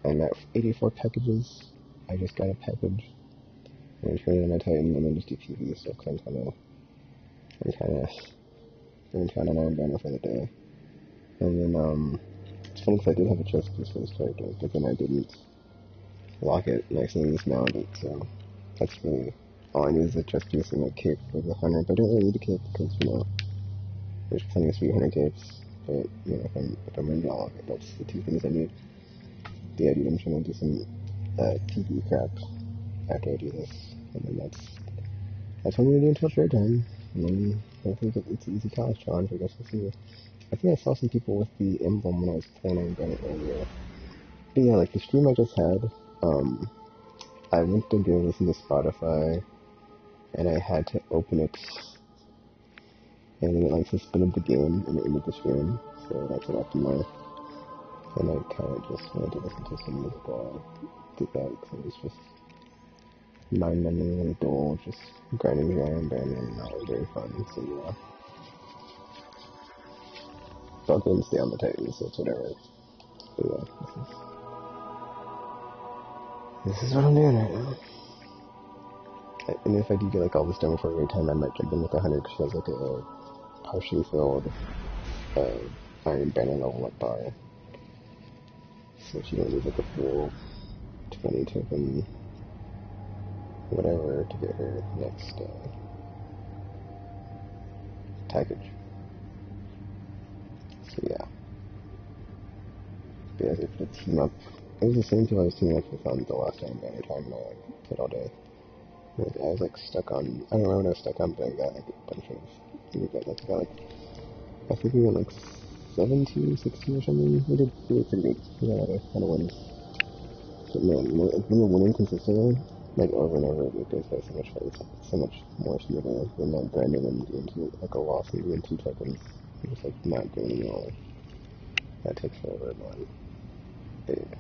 I'm at 84 packages. I just got a package. I'm training on my Titan and then just do PvE stuff because I'm trying to learn banner for the day. And then, it's funny because I did have a chest piece for this character, but then I didn't lock it nice and dismount it, so that's really all I need is a chest piece and a cape for the hunter, but I don't really need a cape because, there's plenty of sweet hunter capes, but, if I'm in lock it, that's the two things I need. Yeah, dude, I'm trying to do some, PvE crap after I do this, and then that's what I'm gonna do until fair time, and then hopefully it's an easy college challenge, I guess we'll see. I think I saw some people with the emblem when I was playing on Bennett earlier. But yeah, like the stream I just had, I went to go listen to Spotify, and I had to open it, and then it suspended the game, and it ended the stream, so that's what happened there. And I kind of just wanted to listen to some music while I did that, because it was just mind-numbing and dull, just grinding around banner, and not very fun, so yeah. So I'll go and stay on the Titans, so it's whatever. But yeah, this is what I'm doing right now. And if I do get all this done before every time, I might jump in with 100 because she has a partially filled Iron Banner level up bar. So she don't need a full 20 token whatever to get her next package. So yeah. But yeah, if it's team up, it was the same team I was teaming up with on the last Iron Banner time when I played all day. I was stuck on, I don't remember when I was stuck on, but I got a bunch of, I think we went 17, 16 or something. We did pretty good. We got a ton of wins. But man, when you're winning consistently, over and over, it goes by so much faster, so much more smoother than grinding into a loss and doing 2 tokens. You're just not doing it all. That takes forever, man. But yeah.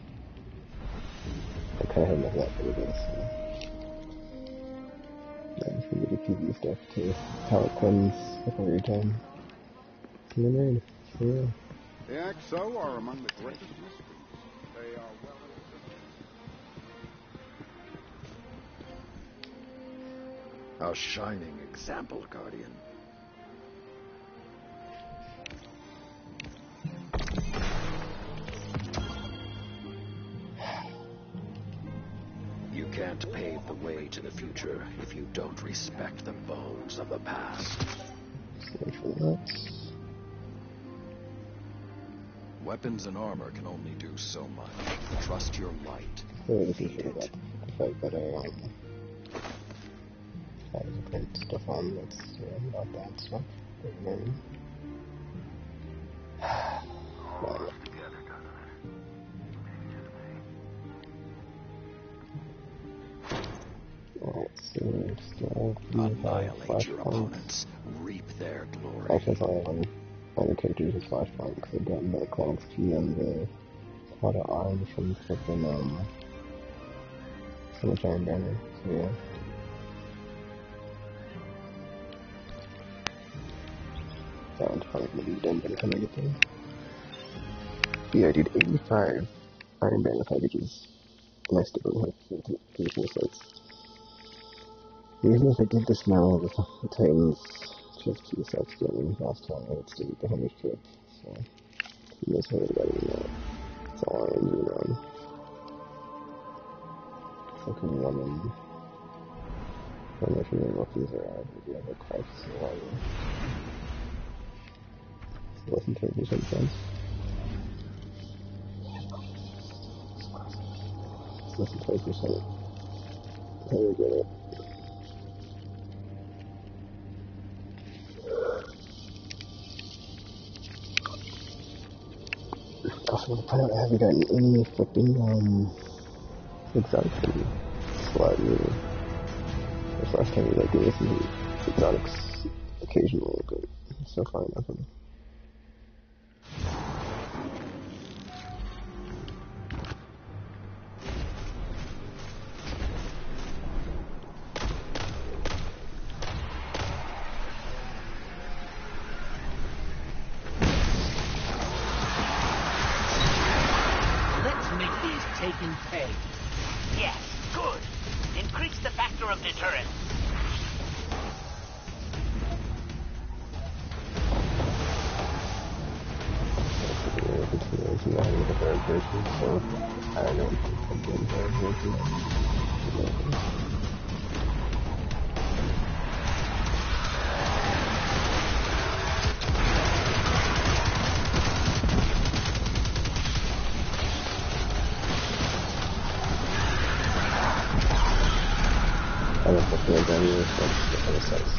I kinda had enough of that for the day, so. I'm just gonna do PvE stuff to how it cleanse before your time. And then raid. So yeah. The Axo are among the greatest mysteries. They are well A shining example, Guardian. You can't pave the way to the future if you don't respect the bones of the past. Weapons and armor can only do so much. Trust your light. Feed it. The fact that I have print stuff on that's not bad stuff. Alright, so still annihilate your opponents, reap their glory. Actually, I only have one characters with flashpoint because I've gotten the Clan XP and the Pot of Arms from freaking so much Iron Banner, so yeah. That one's probably gonna be done by the time I get there. Yeah, I did 85 Iron Banner packages. And I still don't have 34 sets. Even if I did dismantle the Titans chest piece, I'd still win last time. I would still get the 100 trip. So, you guys heard about it, that's all I am doing on. Fucking woman. I don't know if you know what these are, but you have a crisis or whatever. So listen to it, sometimes. Less than 20%. How do we get it? Also, to point out, I haven't gotten any flipping, exotic food slot either. This last time we doing some exotics occasionally, but so far nothing. Let's make is taking pay. Yes, good. Increase the factor of deterrence. It's not in the third person, so I don't think I'm getting third person. I don't think they're going to use the other sides.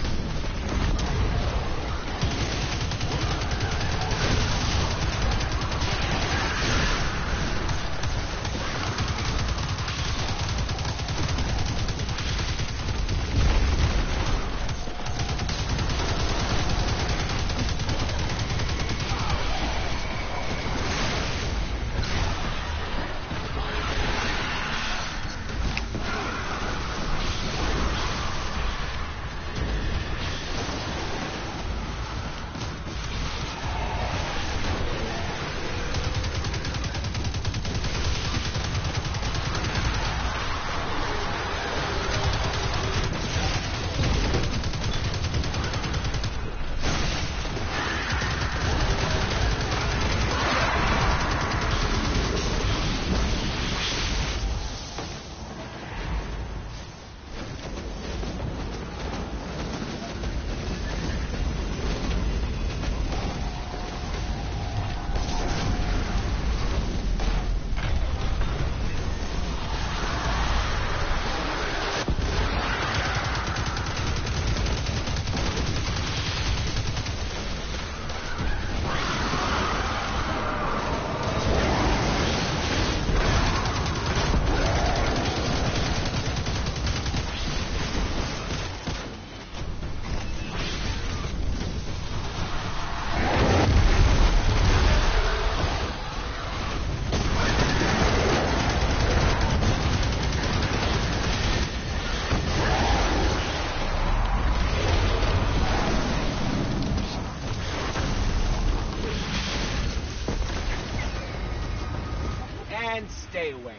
And stay away.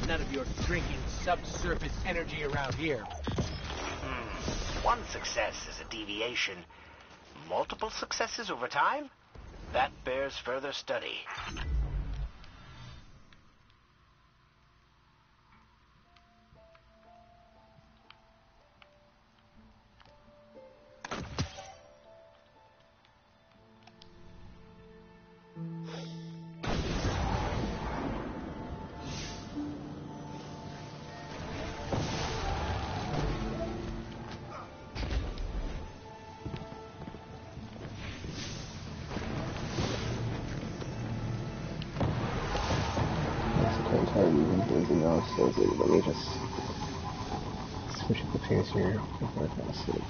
None of your drinking subsurface energy around here. One success is a deviation. Multiple successes over time? That bears further study. Anything else, so let me just switch up the pace here before I fall asleep.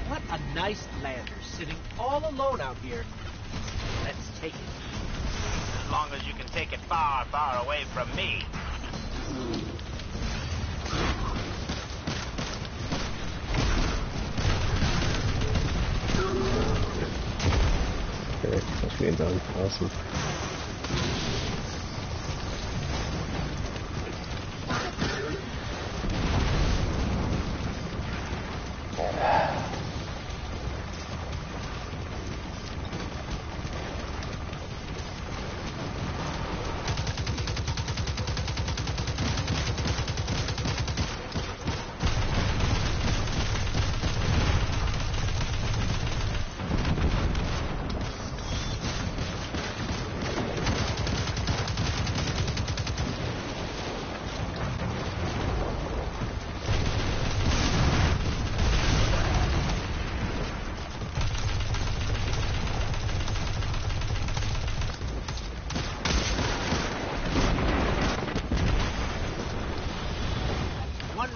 What a nice lander, sitting all alone out here. Let's take it. As long as you can take it far, far away from me. Okay, that's getting done. Awesome.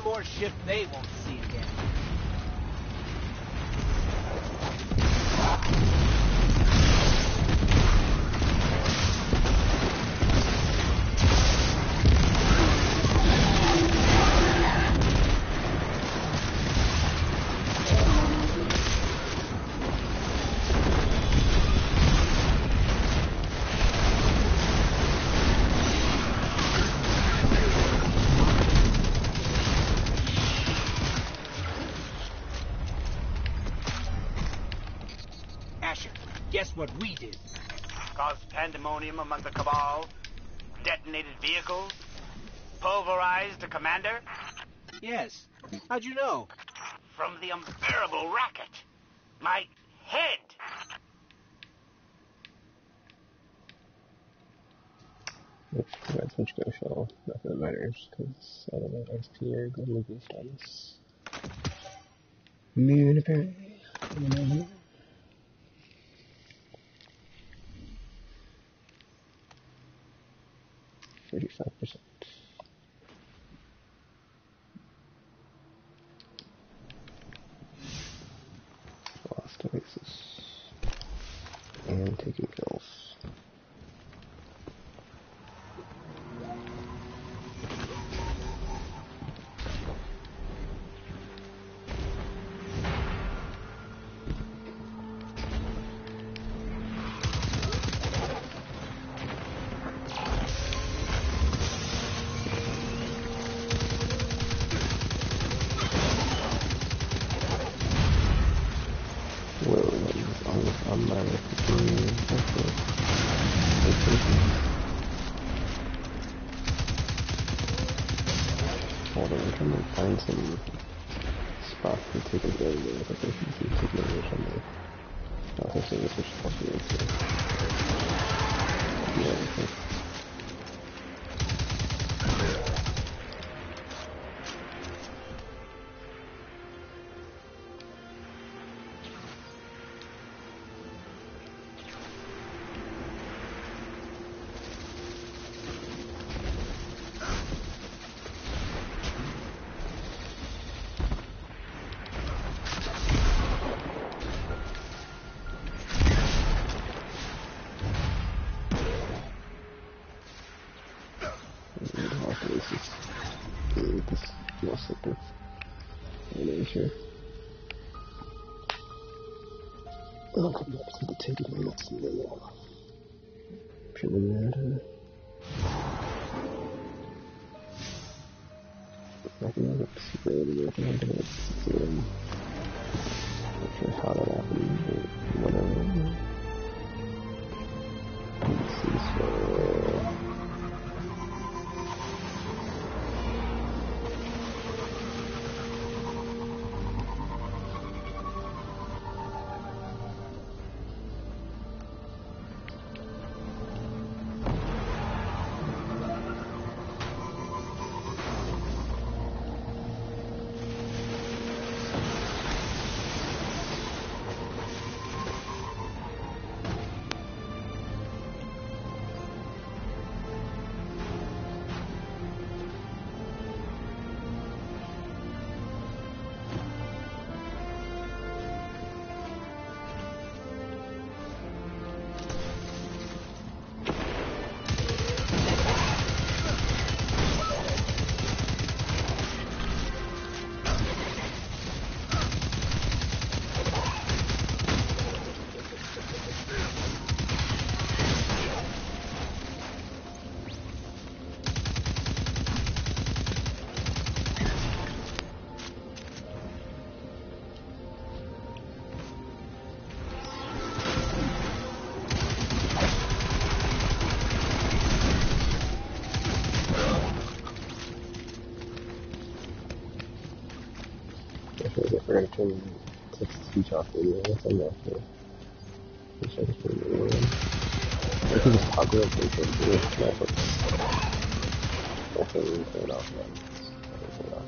More ship they won't see again. Asher, guess what we did? Caused pandemonium among the Cabal, detonated vehicles, pulverized a commander. Yes. How'd you know? From the unbearable racket. My head. That's much go show. Not that it matters, because I don't know XP or good movie status. Moon apparently. 35%. Lost Oasis. And taking pills. Hold on, I'm trying to find some spots to take an area with efficiency to take maybe something. Not hosting this, which is possibly into. Yeah, I think. I'll come back to the ticket and let's see where they are. I can have a secret over there. I can have it. Not sure how that happened, but whatever. Let's see, so... We're going to turn 6 speech off video. What's on there for? I can just toggle it and turn it off. I can't even turn it off, man. I can turn it off.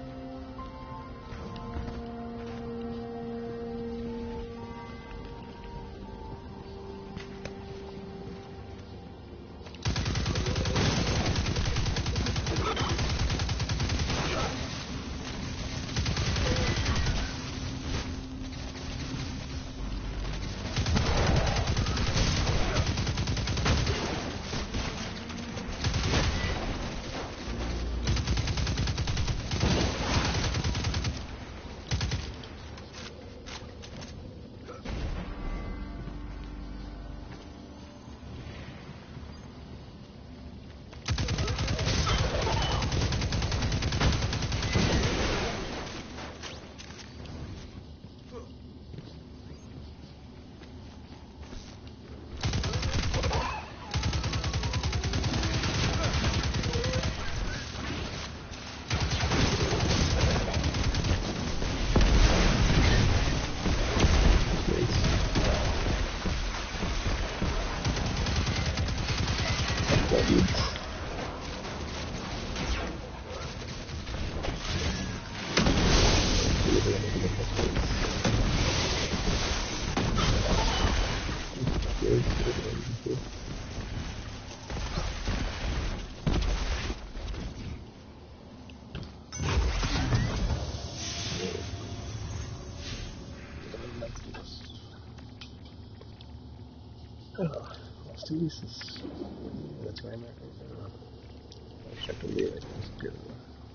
Let's do this. That's why I'm at right now. I should have to leave. I just go.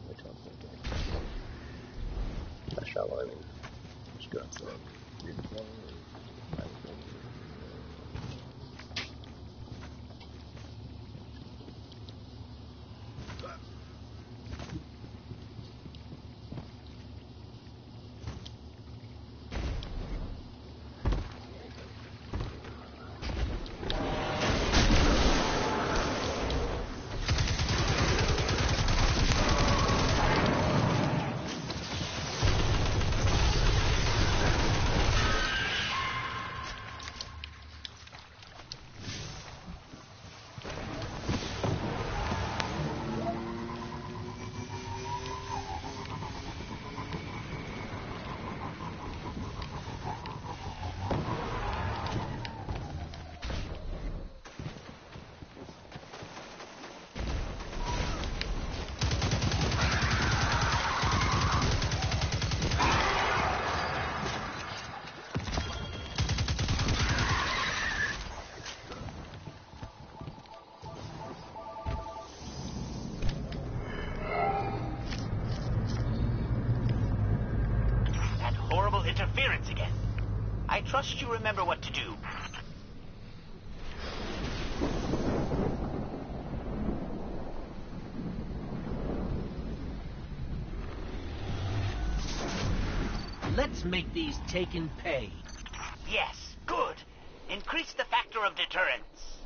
I talk about that. Not shot lining. Just go outside. Interference again. I trust you remember what to do. Let's make these Taken pay. Yes, good. Increase the factor of deterrence.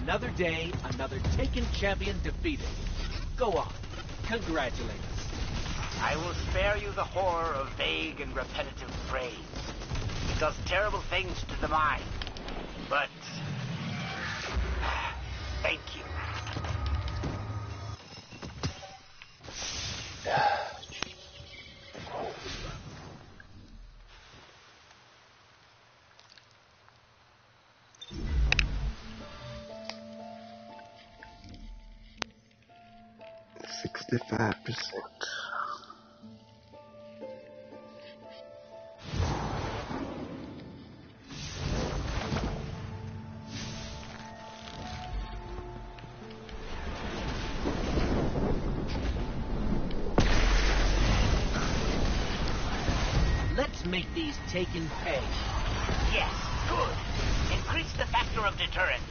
Another day, another Taken champion defeated. Go on, congratulate us. I will spare you the horror of vague and repetitive praise. It does terrible things to the mind. But thank you. make these Taken pay. Yes, good. Increase the factor of deterrence.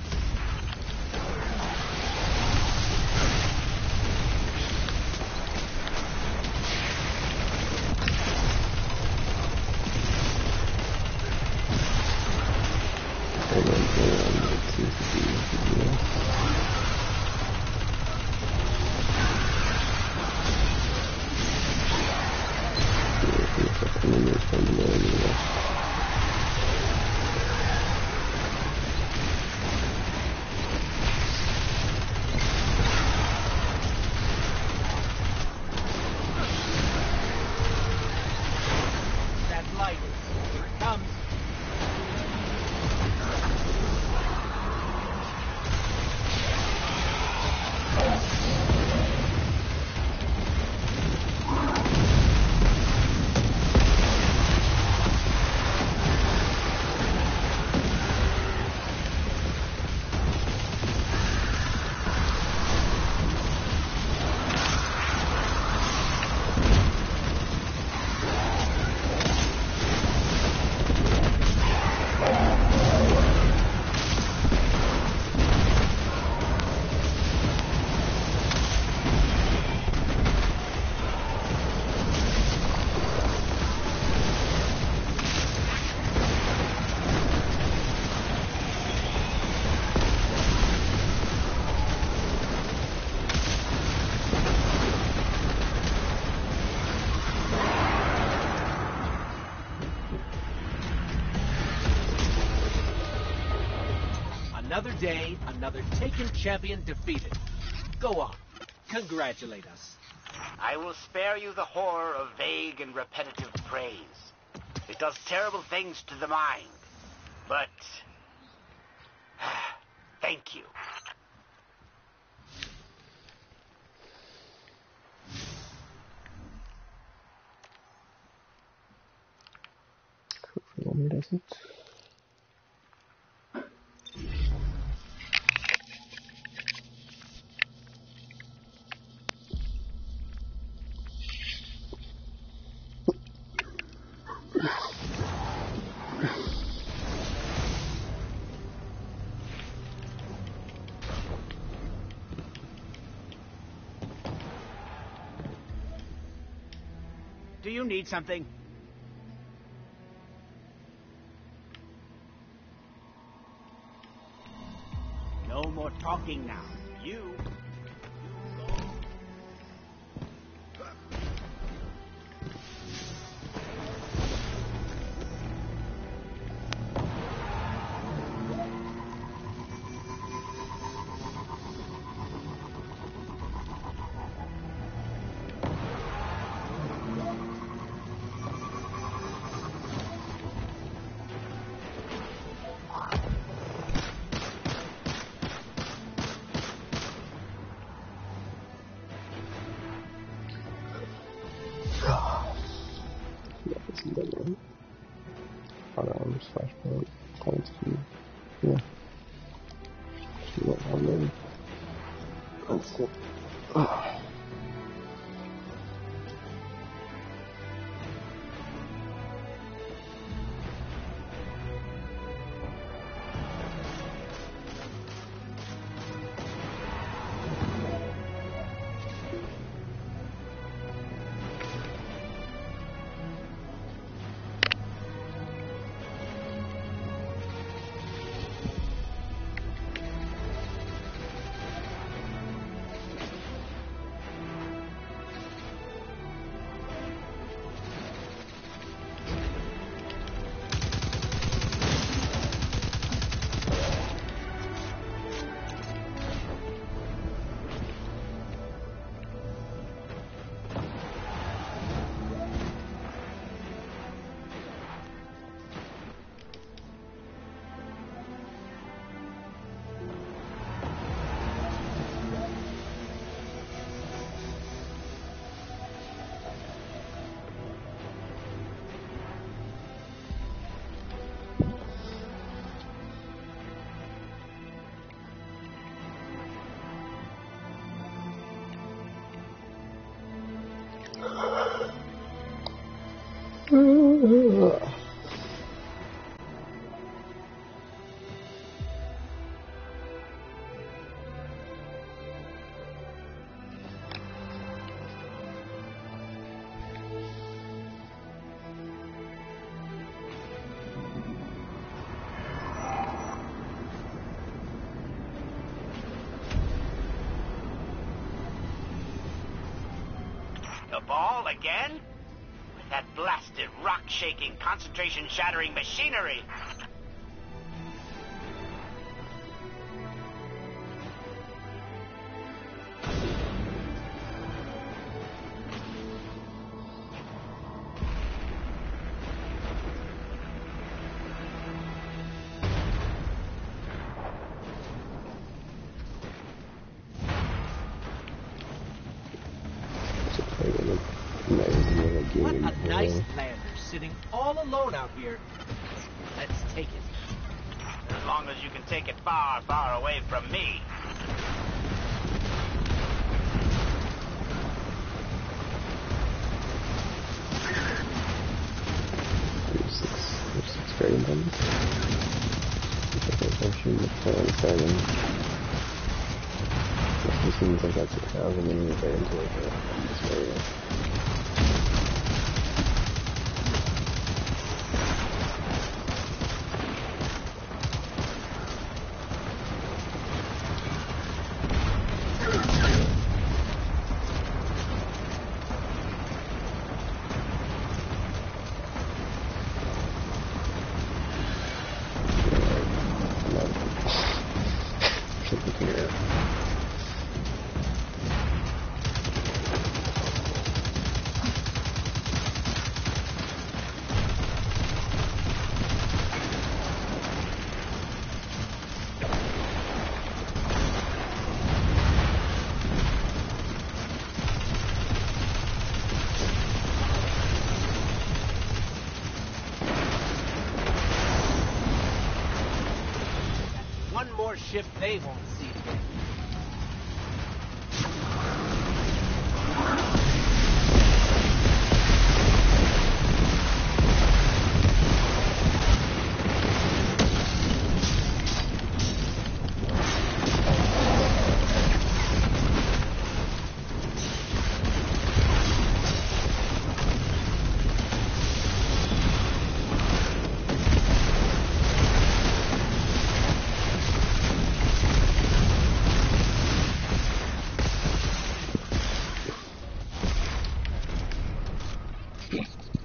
Another day, another Taken champion defeated. Go on. Congratulate us. I will spare you the horror of vague and repetitive praise. It does terrible things to the mind. But... thank you. Hopefully it doesn't. Do you need something? No more talking now. You... Flashpoint, times 2. Yeah. See what I'm doing. That's it. The ball again? With that blasted rock-shaking, concentration-shattering machinery. What a nice lander, sitting all alone out here. Let's take it. As long as you can take it far, far away from me. There's six dragon bombs. I'm shooting the plan starting. This seems like that's 6,000 when you get into like this area. One more shift they won't see again.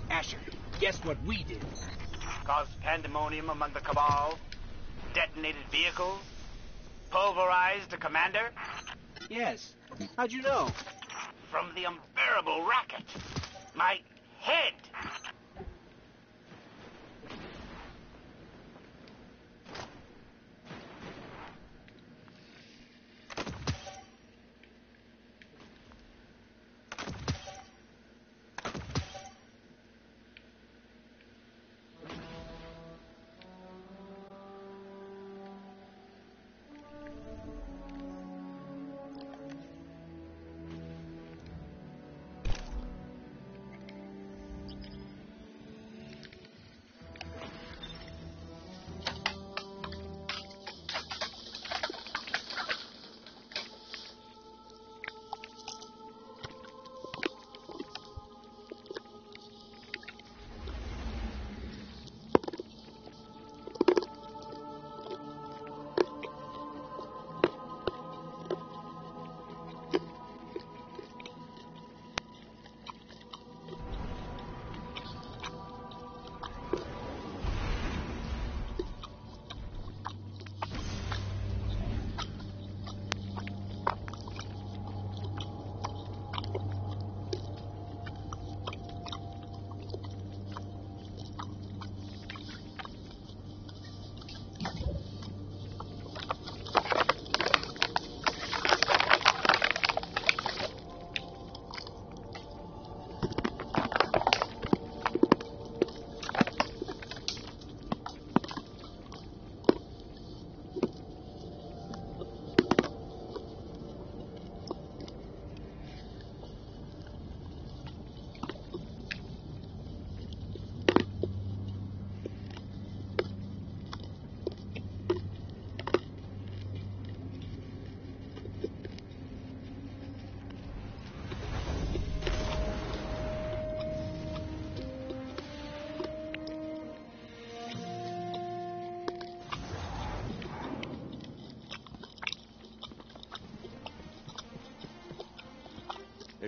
Asher, guess what we did? Caused pandemonium among the Cabal, detonated vehicles, pulverized a commander. Yes. How'd you know? From the unbearable racket. My head.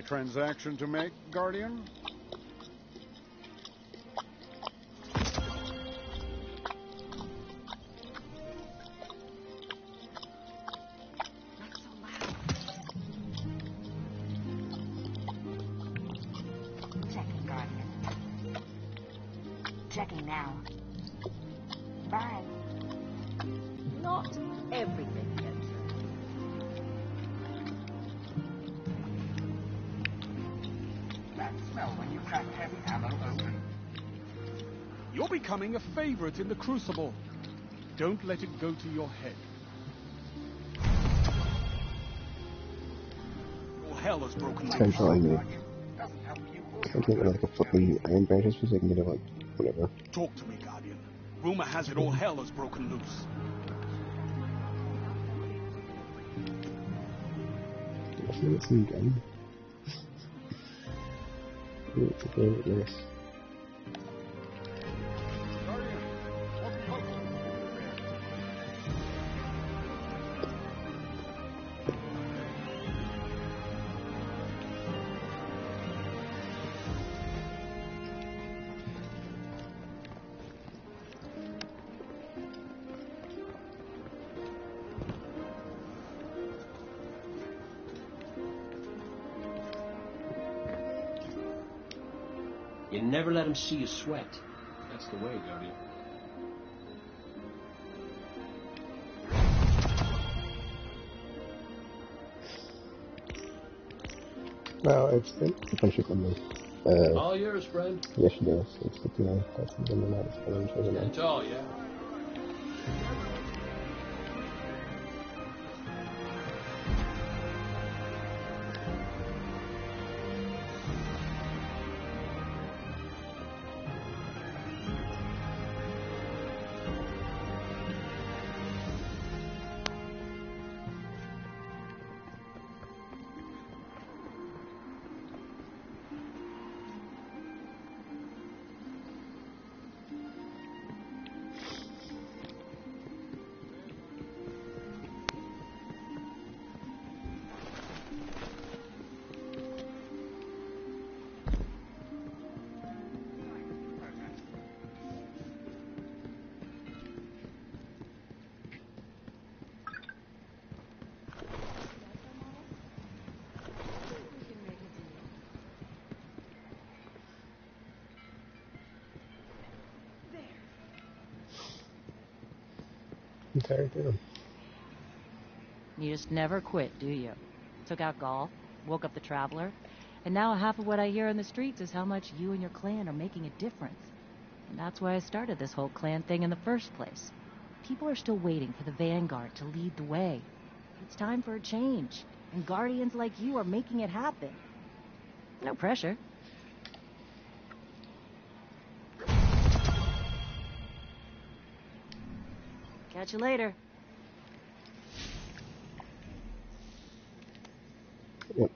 transaction to make, Guardian? Checking, Guardian. Checking now. Bye. Not everything gets through. That smell when you crack heavy ammo open. You're becoming a favorite in the Crucible. Don't let it go to your head. All hell has broken loose. Controlling me. Doesn't help you. I can't like a flipping Iron Branches so I can get it like whatever. Talk to me, Guardian. Rumor has it all hell has broken loose. I've never seen a gun. It's a game at nice. Guardian, what puzzle? You never let them see you sweat. That's the way, Guardian. Well, it's a friendship with me. All yours, friend. Yes, she does. It's good to know. That's something I'm not spelling for the night. It's all, yeah. I'm tired too. You just never quit, do you? Took out Gaul, woke up the Traveler, and now half of what I hear in the streets is how much you and your clan are making a difference. And that's why I started this whole clan thing in the first place. People are still waiting for the Vanguard to lead the way. It's time for a change, and Guardians like you are making it happen. No pressure. Catch you later. Yep.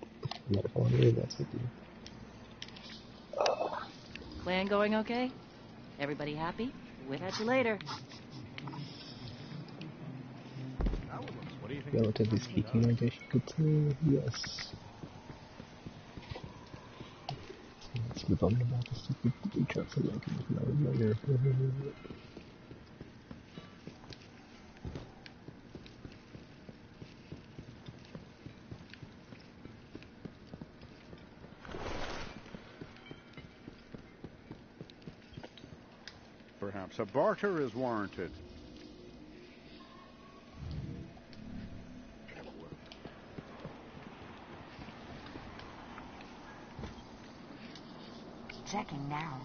Not if I want to leave, that's with you. Clan going okay? Everybody happy? We'll catch you later. What do you think? Relatively speaking, I guess you could say yes. Let's move on about the stupid blue trucks I'm making with no remainder. Perhaps a barter is warranted. Checking now.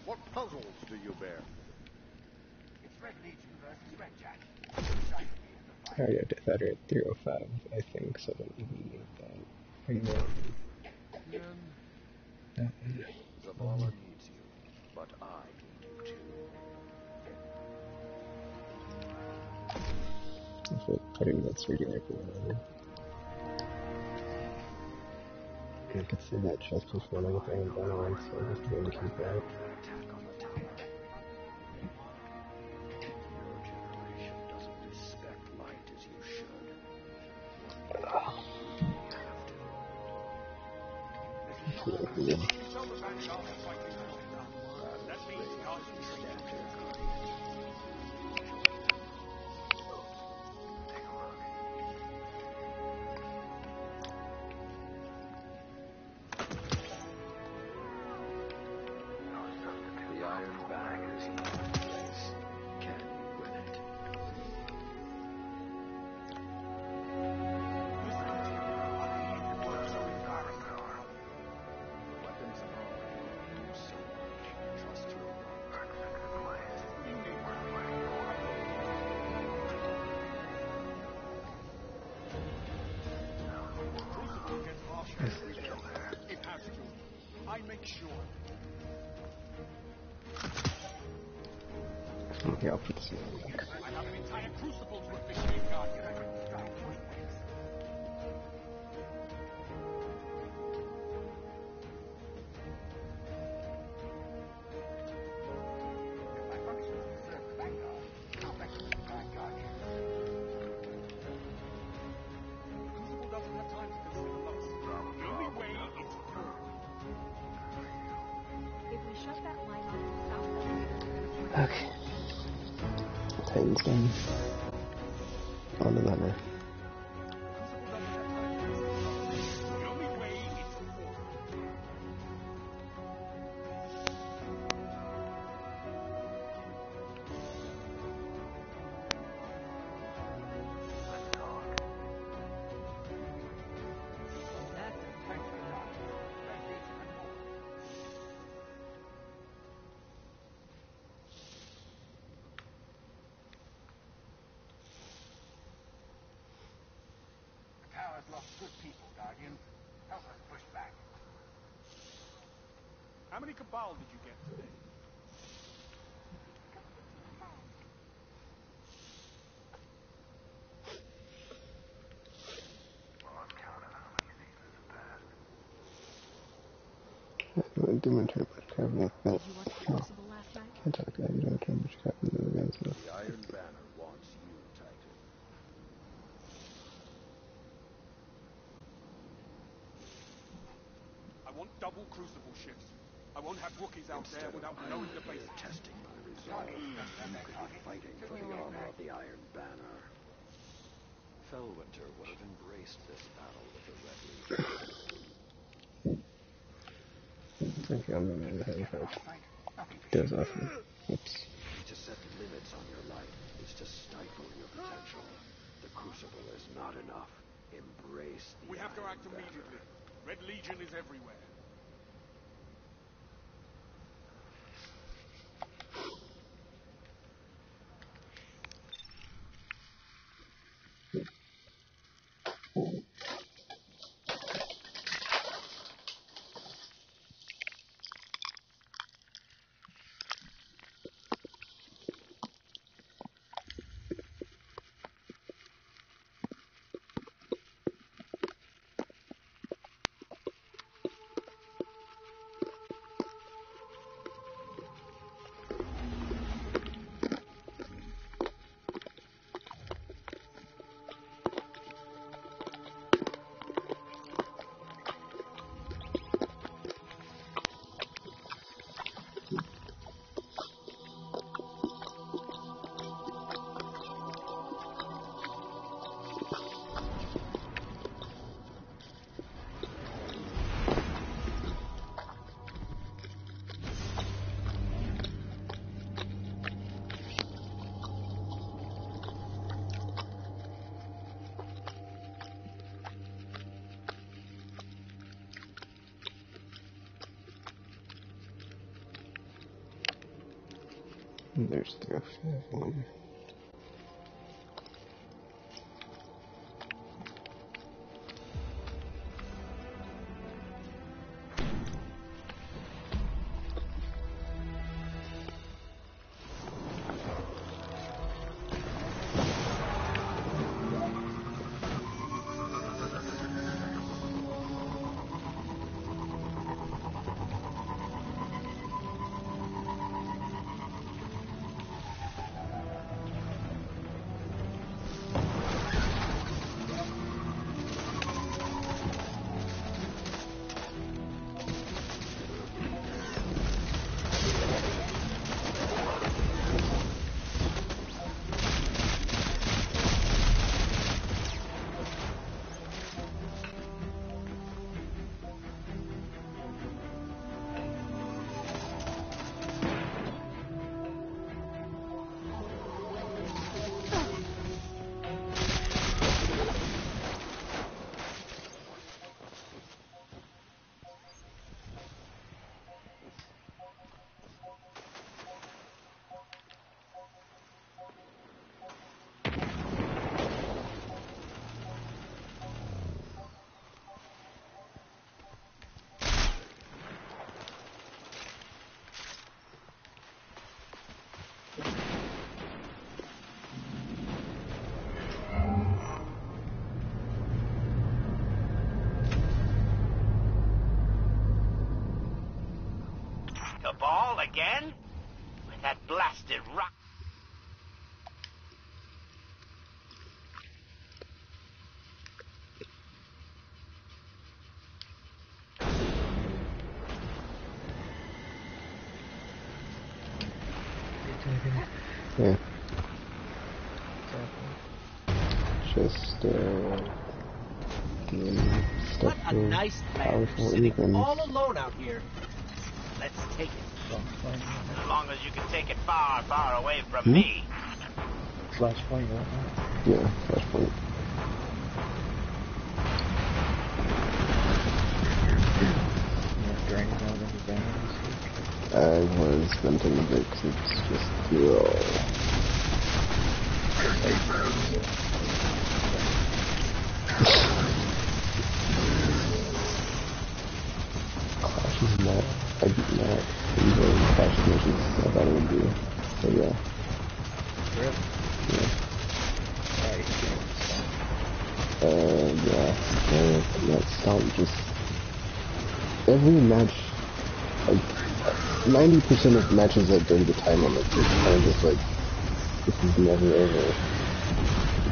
What puzzles do you bear? It's Red Legion versus Red Jack. I already have Death Adder at 305, I think, so I don't even need that. I know. That one. Zavala needs you, but I need you too. That's what putting that 3D rifle on. I could see that chest before anything down, so I just didn't keep it out. Attack on the tower. Your generation doesn't respect light as Okay, I'll put this in. I have an entire crucible to officiate, Guardian. My function is to serve the Vanguard, not back to the Guardian. The crucible doesn't have time to consider loss. The only way is through. If we shut that line off south, Okay. Titans done. On the number. The only way is through. Lost good people, Guardian. Help us push back. How many Cabal did you get today? Lost count of how many seasons have passed. I do return much crap like that. did you watch the Crucible last night? Can't talk, I do return much crap in the events. The Iron Banner wants you, Titan. I want double crucible shifts. I won't have Wookiees out there without knowing the basics. Testing my resolve. You could be fighting for the armor of the Iron Banner. Felwinter would have embraced this battle with the Red Legion. Okay, I'm gonna have a heart. Goes off. Oops. To set limits on your life is to stifle your potential. The Crucible is not enough. Embrace the We have to Iron act Banner. immediately. Red Legion is everywhere. There's the one. the ball again? With that blasted rock. Yeah. Just, doing What stuff a for nice man. powerful Sitting infants. all alone out here. Let's take it. As long as you can take it far, far away from me. Flashpoint, whatnot. Yeah, Flashpoint. Draining out of the batteries. I was venting a bit 'cause it's just too raw. Clash is not, I did not enjoy Clash missions I thought it would be. So yeah. Really? Yeah. Yeah. That stunt just, every match, like, 90% of matches that go to the time limit is kind of just like, this is never over.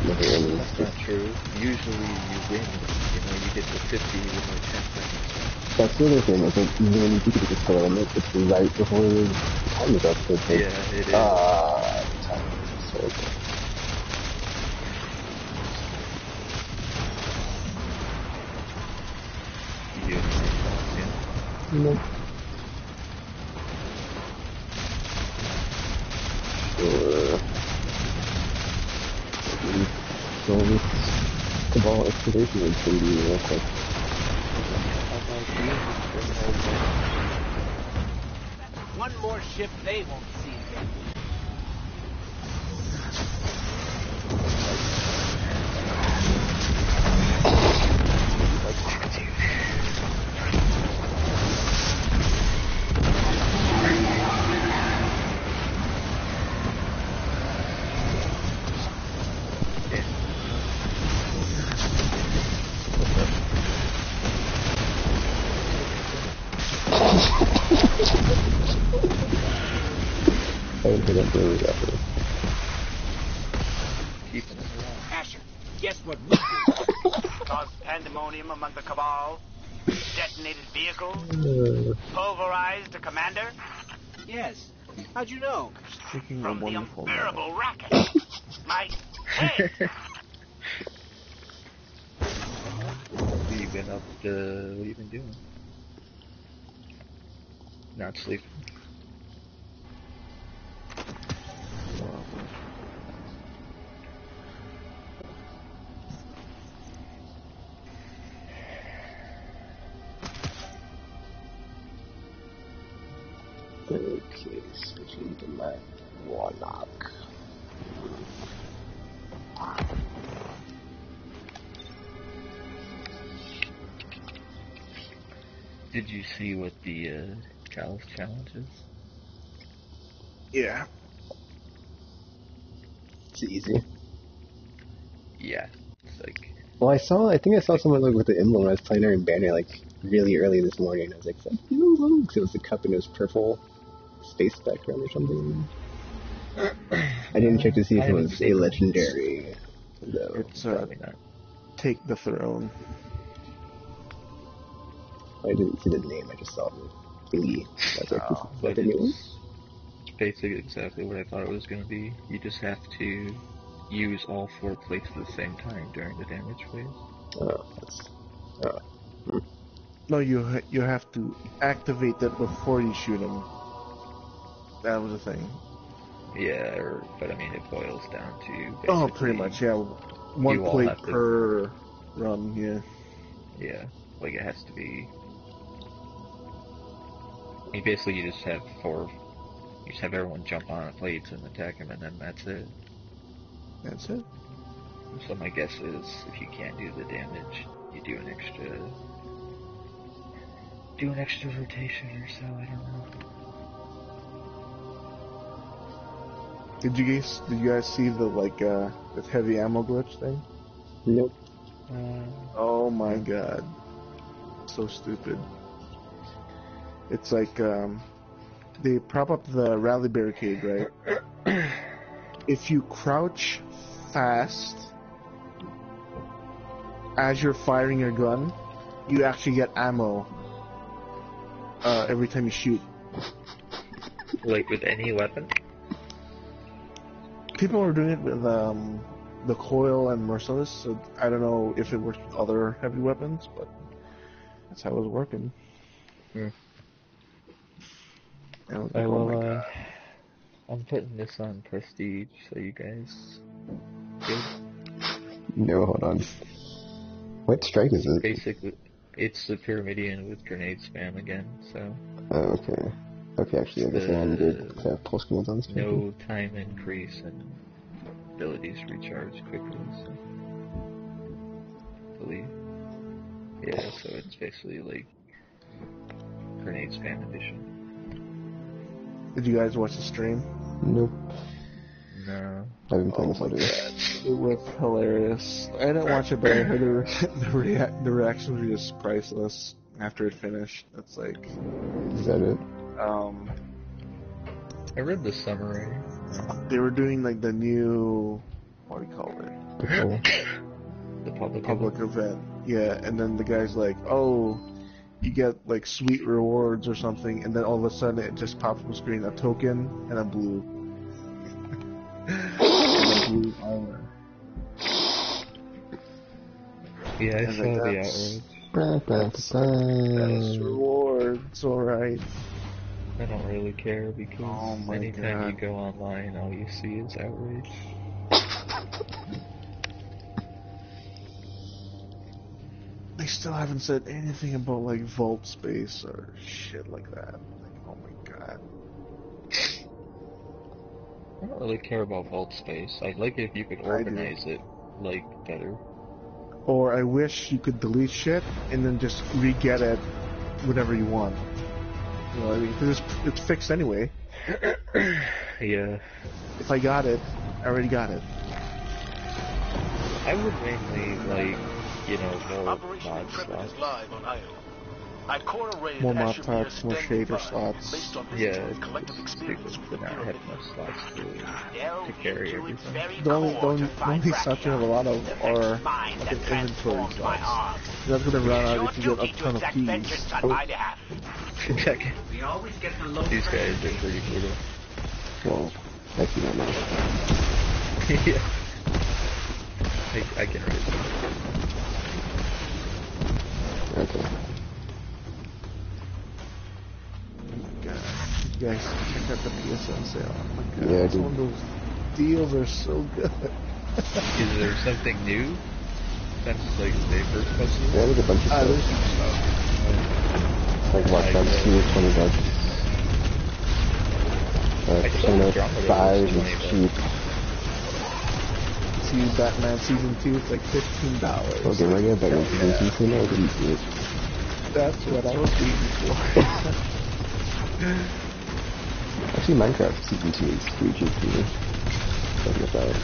Never ending. That's not true. Usually you win. You know, you get to 50 with like 10 seconds. That's the other thing, I think, even when you do get to the time limit, it's right before the time is up. So it's like, Yeah, it is. time is so good. You do anything else, yeah. Nope. So this Cabal expedition is going to be real quick. One more ship they won't see again. I didn't think I'd do it after. Keeping it around. Asher, guess what we do? Caused pandemonium among the Cabal. Detonated vehicles. Pulverized a commander. Yes. How'd you know? Speaking From of the wonderful unbearable racket. My head. What have you been up to? What have you been doing? Not sleeping. Okay, switching to my Warlock. Did you see what the Chalice challenge is? Yeah. It's easy. Yeah. It's like, Well, I think I saw someone like with the emblem when I was playing Iron Banner like really early this morning. I was like, because it was the cup and it was purple space background or something. I didn't check to see if it was a legendary. Though. It's probably not. Take the Throne. I didn't see the name. I just saw the thingy. I was like, Oh, is but that the new one? it's basically exactly what I thought it was going to be. You just have to use all 4 plates at the same time during the damage phase. Oh, that's. No, you have to activate that before you shoot him. That was the thing. Yeah, but I mean, it boils down to basically, Oh, pretty much, yeah. One you all plate have to- per run, yeah. Yeah, like it has to be. I mean, basically, you just have 4. You just have everyone jump on plates and attack him, and then that's it. That's it. So my guess is, if you can't do the damage, you do an extra rotation or so. I don't know. Did you guys see the this heavy ammo glitch thing? Nope. Oh my god. So stupid. It's like they prop up the rally barricade, right? If you crouch fast as you're firing your gun, you actually get ammo every time you shoot. Like with any weapon? People are doing it with the coil and merciless, so I don't know if it works with other heavy weapons, but that's how it was working. Hmm. And I was I like, will, oh my god. I'm putting this on prestige, so you guys good? No, hold on. What strike is it? Basically, it's the Pyramidion with grenade spam again, so... Oh, okay. Okay, actually, yeah, this one good. I have pulse grenades on. No time increase and abilities recharge quickly, so... I believe. Yeah, so it's basically like grenade spam edition. Did you guys watch the stream? Nope. No. I've been playing this all day. It was hilarious. I didn't watch it, but I heard the reactions were just priceless after it finished. It's like... Is that it? I read the summary. They were doing like the new... What do you call it? The public event. Yeah, and then the guy's like, oh, you get like sweet rewards or something, and then all of a sudden it just pops on the screen, a token and a blue. And a blue armor. Yeah, I And saw like, the outrage. That's rewards, alright. I don't really care because Oh my anytime God. you go online, all you see is outrage. They still haven't said anything about like vault space or shit like that. Like, oh my god. I don't really care about vault space. I'd like it if you could organize it, like, better. Or I wish you could delete shit and then just re-get it whenever you want. You know what I mean? Because it's fixed anyway. Yeah. If I got it, I already got it. I would mainly like, you know, more Operation mod Intrepid slots. is live on IO. At core array More at mod Ashimir packs, more Standing shader by, slots. based on Yeah, Visitor's collective experience to with the not have pyramid. enough slots to Delve carry into its everything. very The only, core the only, to the find only slots you have a lot of the are vexed mind that fucking inventory transformed my slots. heart. That's gonna run It is out if you your get a duty to ton of exact keys. vengeance on my behalf. Check. We always get the low These guys are pretty brutal. Well, that's not much. Yeah. I can read it. Okay. God. You guys check out the PSN sale. Oh my god. Yeah, Some dude. of those deals are so good. Is there something new since, like, they first posted Yeah, it? there's a bunch of There's stuff. some stuff. Like Watch Dogs 2 is $20. Persona Andromeda 5 was is 20 cheap. See Batman Season 2, it's like $15. Okay, right now, Batman Season 2 now, I didn't see it. That's what I was waiting for. Actually, Minecraft Season 2 is pretty cheap too. Something about it.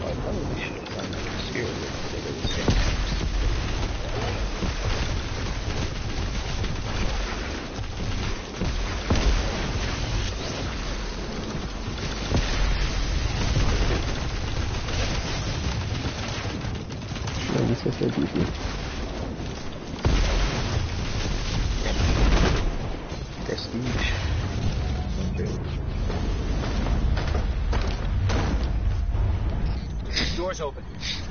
I probably should have done like a scale with it at the same time. Man, this is so goofy. Prestige. Doors open.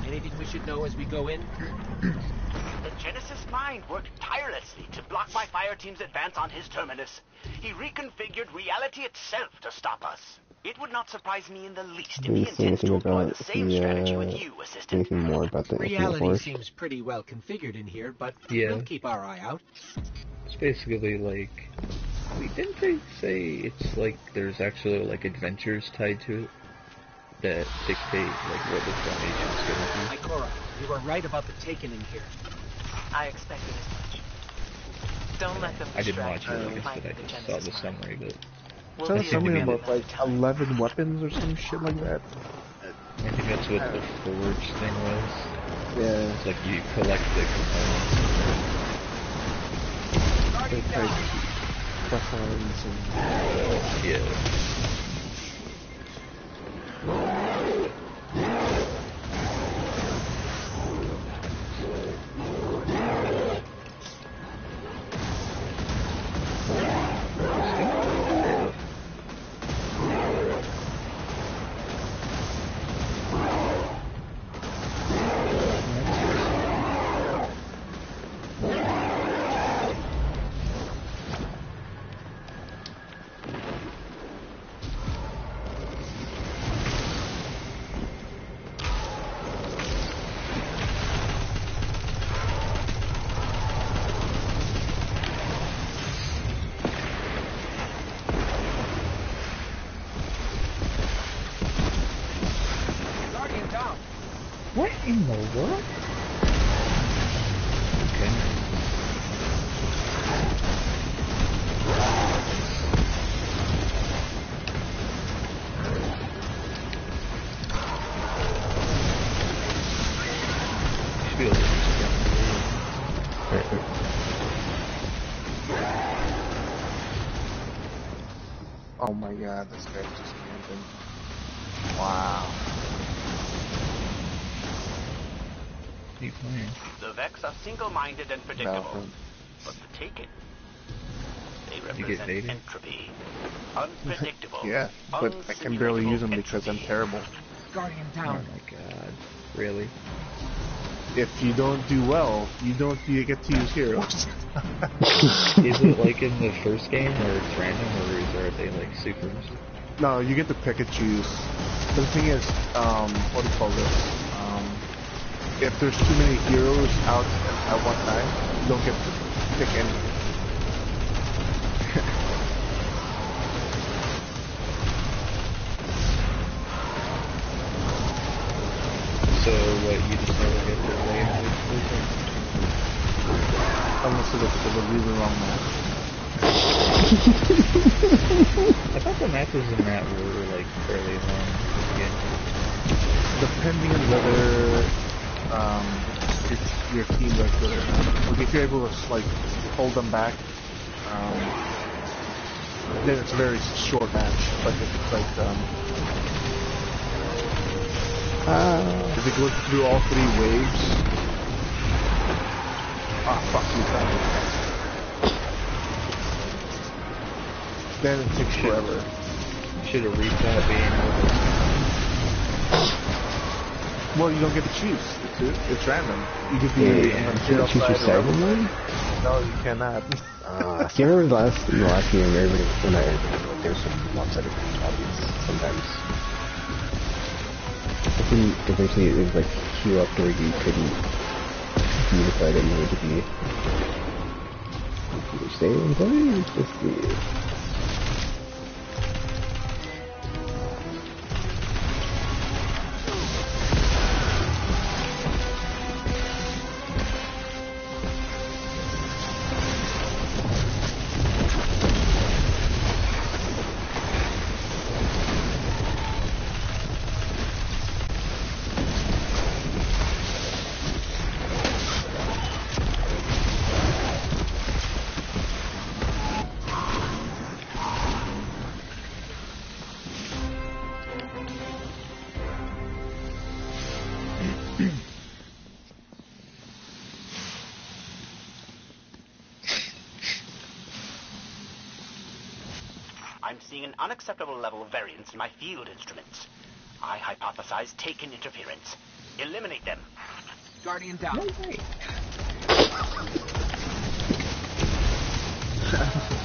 Anything we should know as we go in? The Genesis mind worked tirelessly to block my fire team's advance on his terminus. He reconfigured reality itself to stop us. It would not surprise me in the least if Did he you see intends to anything employ about the same strategy with the, you, assistant. anything more about the Infinite Reality Force? seems pretty well configured in here, but Yeah. we'll keep our eye out. It's basically like, didn't they say it's like there's actually like adventures tied to it that dictate like what the formation's gonna be? Ikora, you were right about the Taken in here. I expected as much. Don't let them I didn't distract watch you it, from like I said, I finding the just saw the Genesis mind. summary, but Tell We'll us deal something with it about like another time. 11 weapons or some shit like that. I think that's what the Forge thing was. Yeah. It's like you collect the components. Preference and... Yeah. Guardian down. What in the world? Okay. Should be able to Oh my god, this guy's just camping. Wow. keep playing. The Vex are single-minded and predictable, Battlefront. but the Taken, they You get represent baited? entropy. Unpredictable. Yeah, but I can barely use them because I'm terrible. Guardian Oh down. my god. Really? If you don't do well, you get to use heroes. Is it like in the first game where it's random, or are they like supers? No, you get to pick and choose. But the thing is, what do you call this? If there's too many heroes out at one time, you don't get to pick any. So what, you just never get to play individually? Unless it was a really long match. I thought the matches in that were like fairly long. Yeah. Depending on whether your team does good or not. Like if you're able to like hold them back, then it's a very short match. But if it's like if it goes through all three waves, fuck you, then it takes forever. Should have reached that being Well, you don't get to choose. It's random. You get the Can't choose your cyber mode? No, you cannot. See, I remember in the last game, everybody, when there's some lopsided obvious sometimes. But then eventually it was like queue up to where you couldn't be the fight that you needed to be. You stay in play? It's just weird. I'm seeing an unacceptable level of variance in my field instruments. I hypothesize Taken interference. Eliminate them. Guardian down.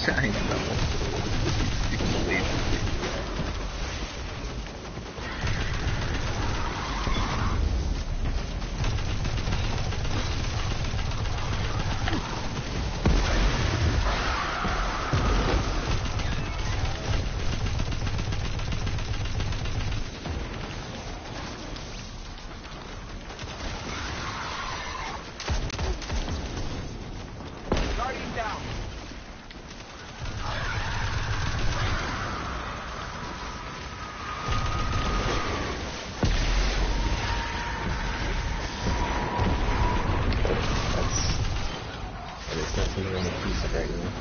Sorry, Guardian down. And it's not something I'm a piece of right now.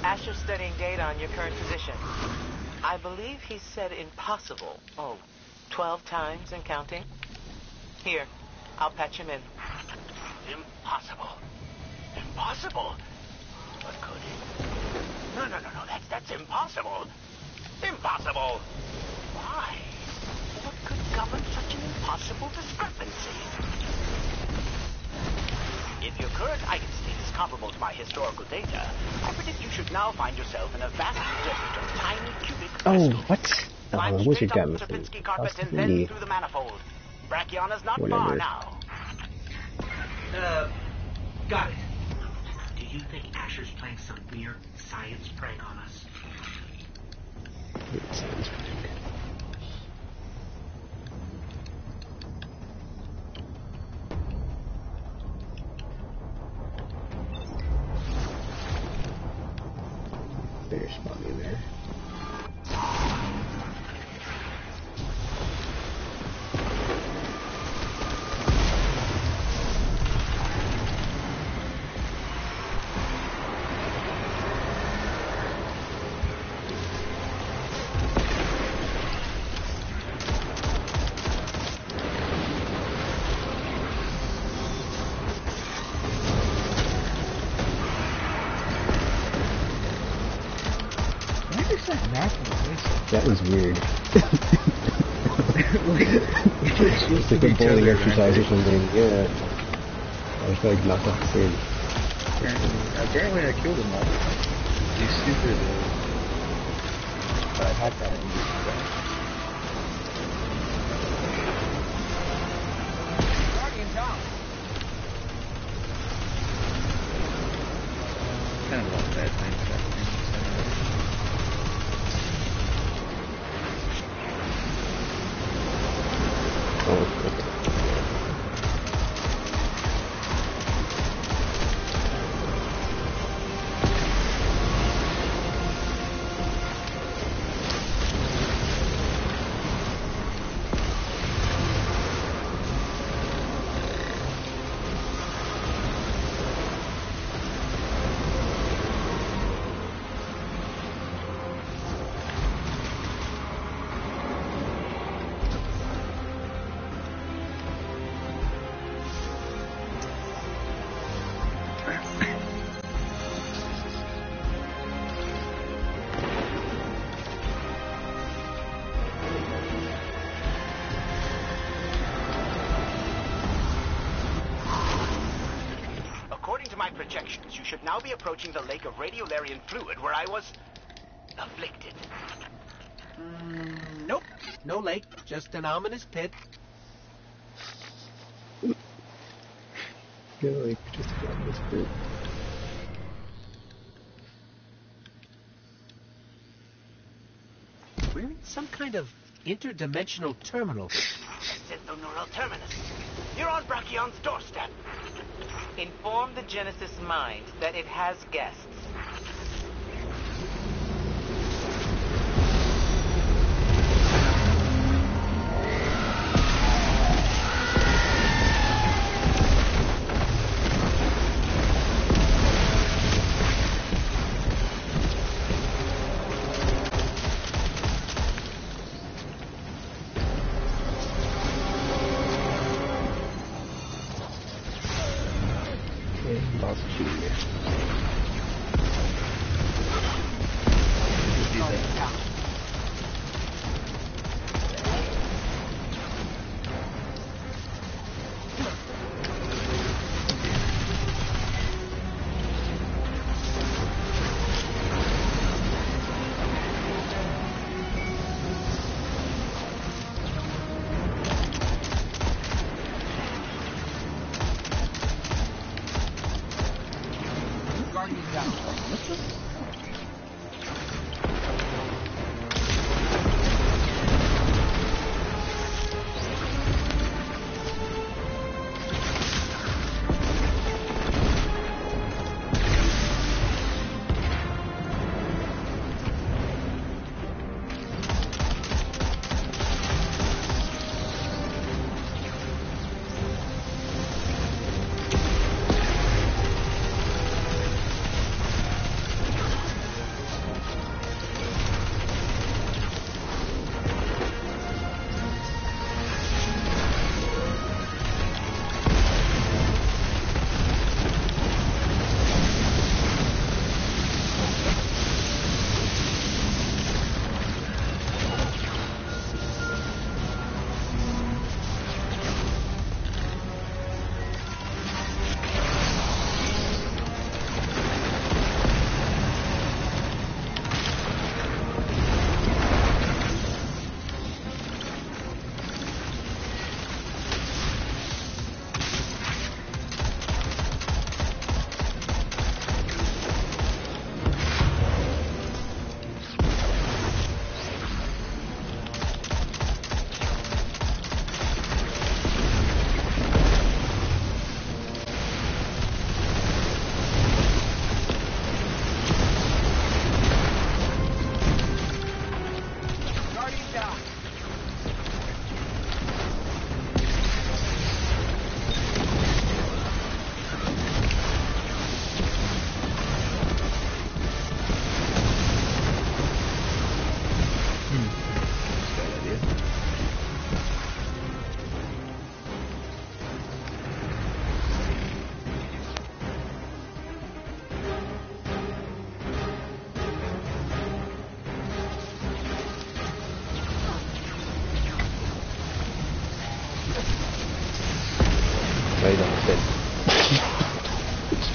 Asher's studying data on your current position. I believe he said impossible. 12 times and counting. Here, I'll patch him in. Impossible. Impossible? What could it? No. That's impossible. Impossible. Why? What could govern such an impossible discrepancy? If your current item state is comparable to my historical data, I predict you should now find yourself in a vast desert of tiny cubic crystals. What? Climb Wizard straight got up the missing. Serpinski carpet and Possibly. then through the manifold. Brachiona's not far Whatever. now. Got it. Do you think Asher's playing some weird science prank on us? It sounds pretty. Better spot me there. That was weird. It's like a bowling exercise or something. Yeah. I was like knocked off the screen. Apparently I killed him all. You stupid. But I had that. Guardian down. Kind of want that thing. Oh, okay. Projections, you should now be approaching the lake of radiolarian fluid where I was afflicted. Nope. No lake. Just an ominous pit. You're like just got this group. We're in some kind of interdimensional terminal. Synthoneural terminus. You're on Brachion's doorstep. Inform the Genesis mind that it has guests.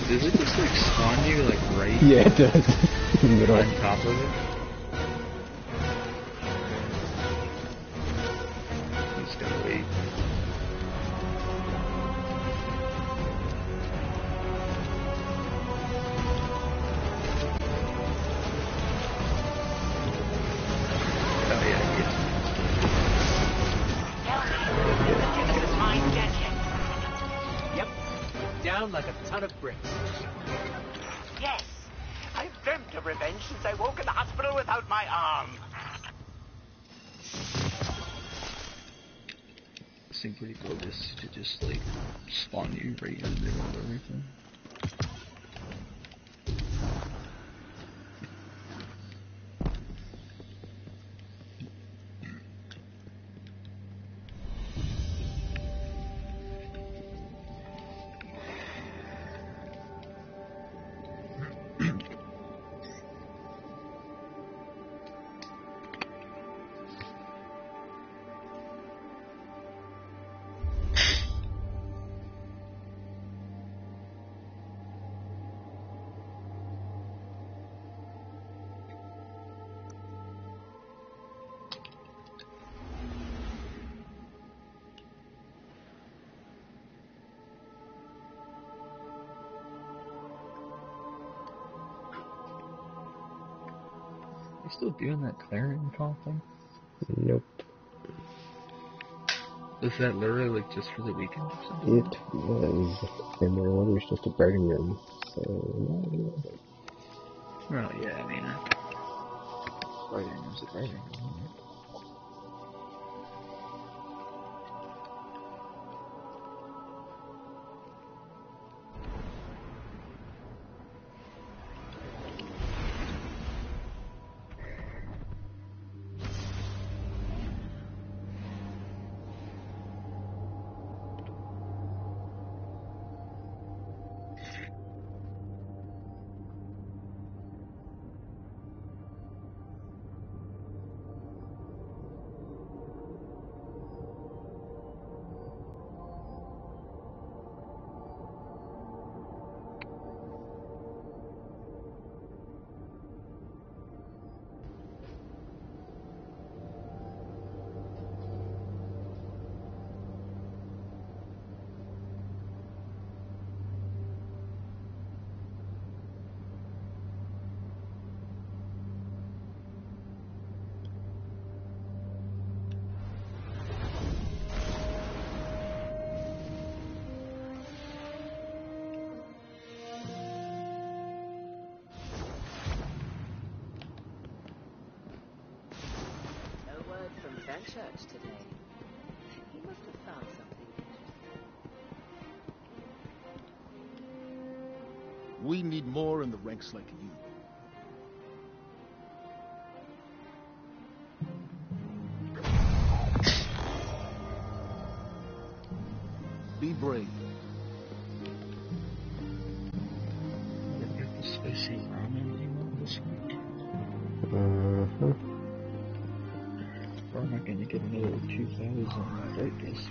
Does it just like spawn you like right? Yeah, it does. In the middle. On top of it. You just gotta wait. Oh yeah, I get Yep. Down like a ton of bricks. Yes. I've dreamt of revenge since I woke in the hospital without my arm. seemed pretty bogus to just like spawn you right in the middle of everything. You still doing that Clarion call thing? Nope. Was that literally like just for the weekend or something? It was, and there was just a writing room, so Well, yeah, I mean, writing room's a writing room. Fenchurch today. He must have found something interesting. We need more in the ranks like you. Be brave. Get the spicy ramen anymore this week. Or am I going to get another 2,000 brightness?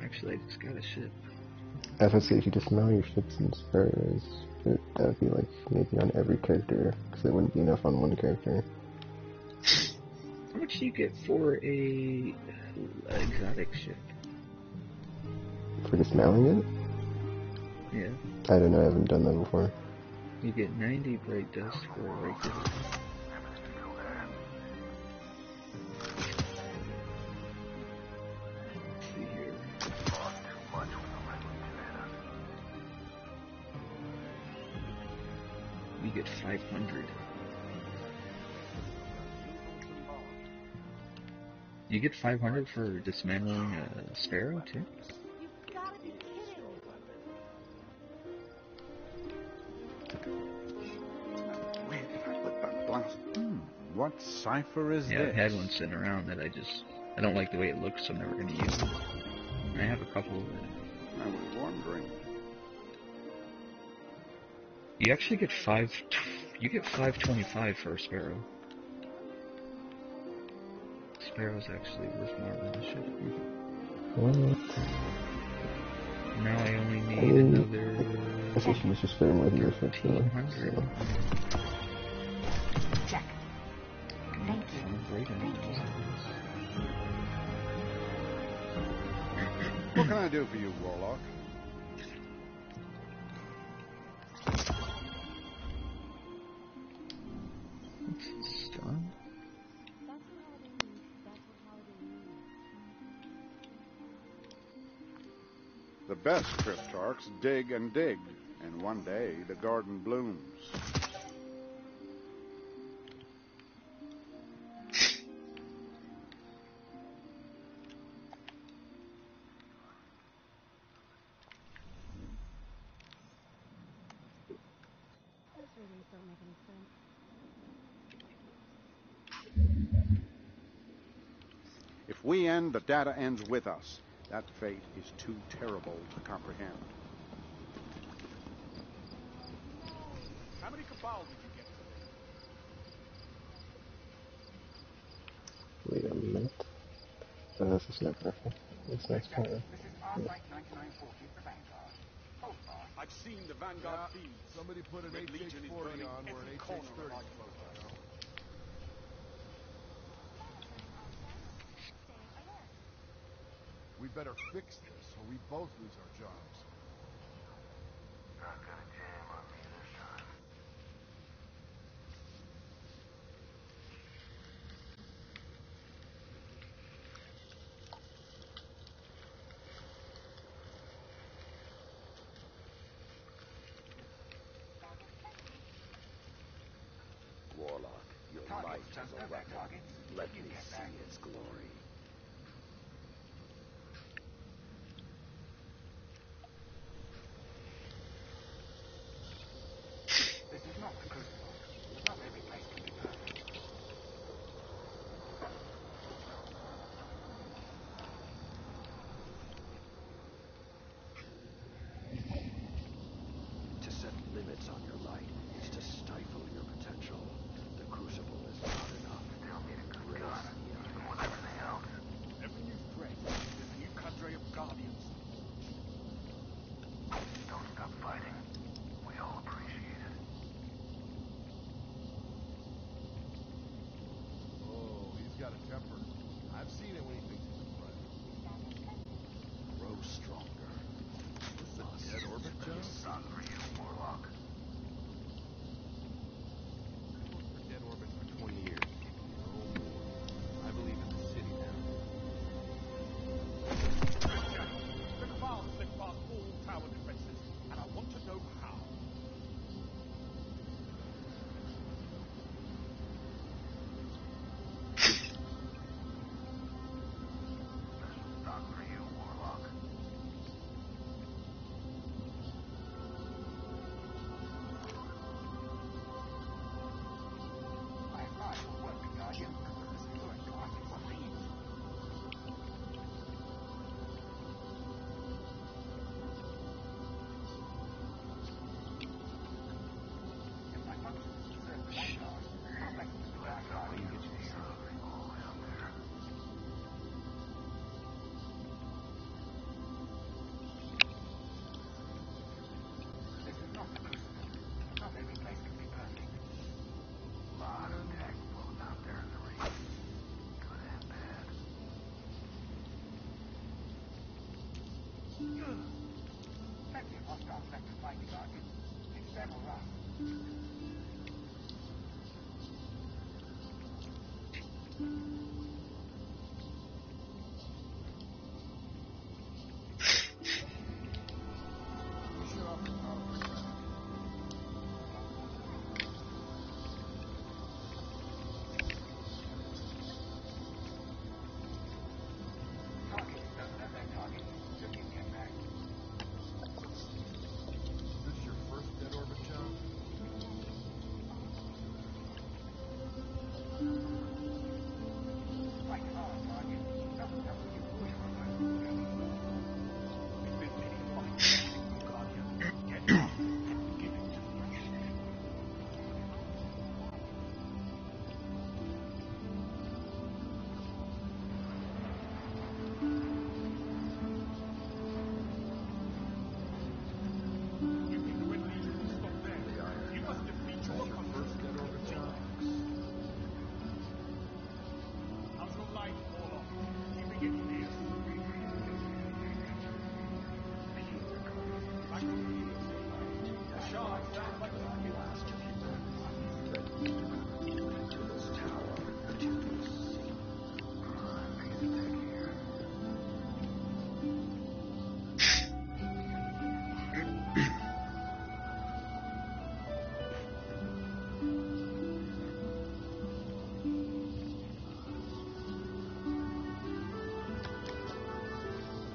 Actually, I just got a ship. I was gonna say, if you dismantle your ships and sparrows, that would be like maybe on every character, because it wouldn't be enough on one character. How much do you get for a exotic ship? For dismantling it? Yeah. I don't know, I haven't done that before. You get 90 bright dust for a regular. Let's see here. You get 500. You get 500 for dismantling a sparrow too? What cipher is Yeah, this? I've had one sitting around that I don't like the way it looks, so I'm never going to use it. I have a couple of it. I was wondering. You actually get 525 for a sparrow. Sparrow's actually worth more than a ship. What? Now I only need another... I think you should spare more than your ship. 1,500. Check. Thank you. What can I do for you, Warlock? Stun? The best cryptarchs dig and dig, and one day the garden blooms. If we end, the data ends with us. That fate is too terrible to comprehend. How many cabals did you get today? Wait a minute. This is not perfect. It's nice power. This is R-Flight 9940 for Vanguard. I've seen the Vanguard feeds. Somebody put an HH-40 on where an HH-30 is supposed to go. We better fix this, or we both lose our jobs. Not gonna jam on me this time. Warlock, your light is a weapon. Let me see its glory. This is not the crucible. Not every place can be perfect. To set limits on your light is to stifle your potential. The crucible is not enough. Embrace the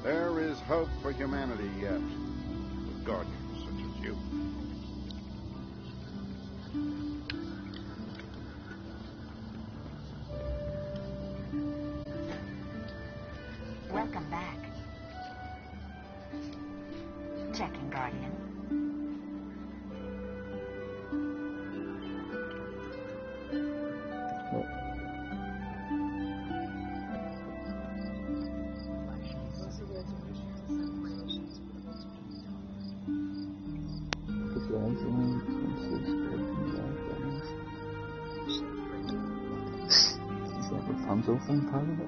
There is hope for humanity yet, with guardians such as you. Welcome back. Checking, Guardian. Rapunzel thing part of it?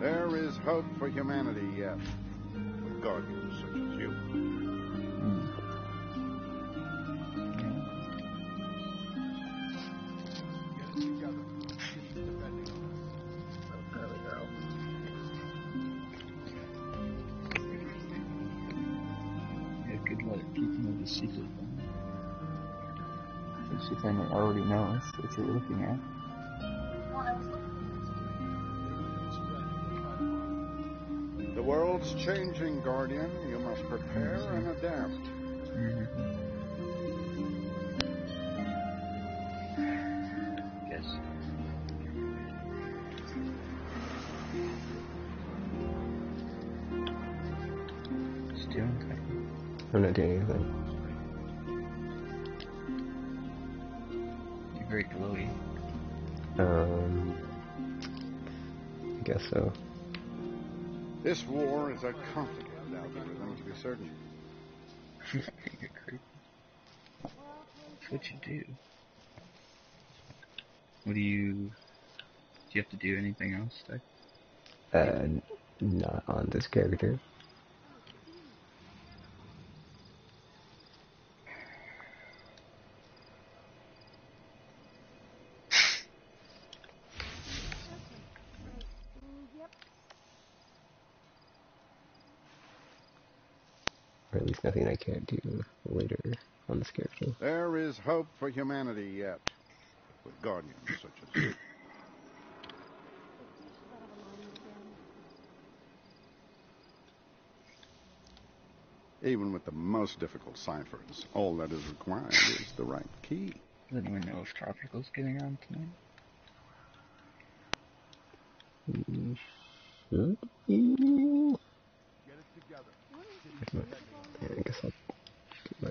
There is hope for humanity yet, with guardians such as you. Secret thing. It's the thing that already knows what you're looking at. The world's changing, Guardian. You must prepare and adapt. Yes. Just doing something. I'm not doing anything. Very glowy. I guess so. This war is a complicated algorithm, to be certain. You're creepy. That's what you do. What do you have to do anything else today? Not on this character. Or at least nothing I can't do later on this character. There is hope for humanity yet, with guardians such as you. Even with the most difficult ciphers, all that is required is the right key. Does anyone know if Tropical's getting on tonight? I guess I'll keep my...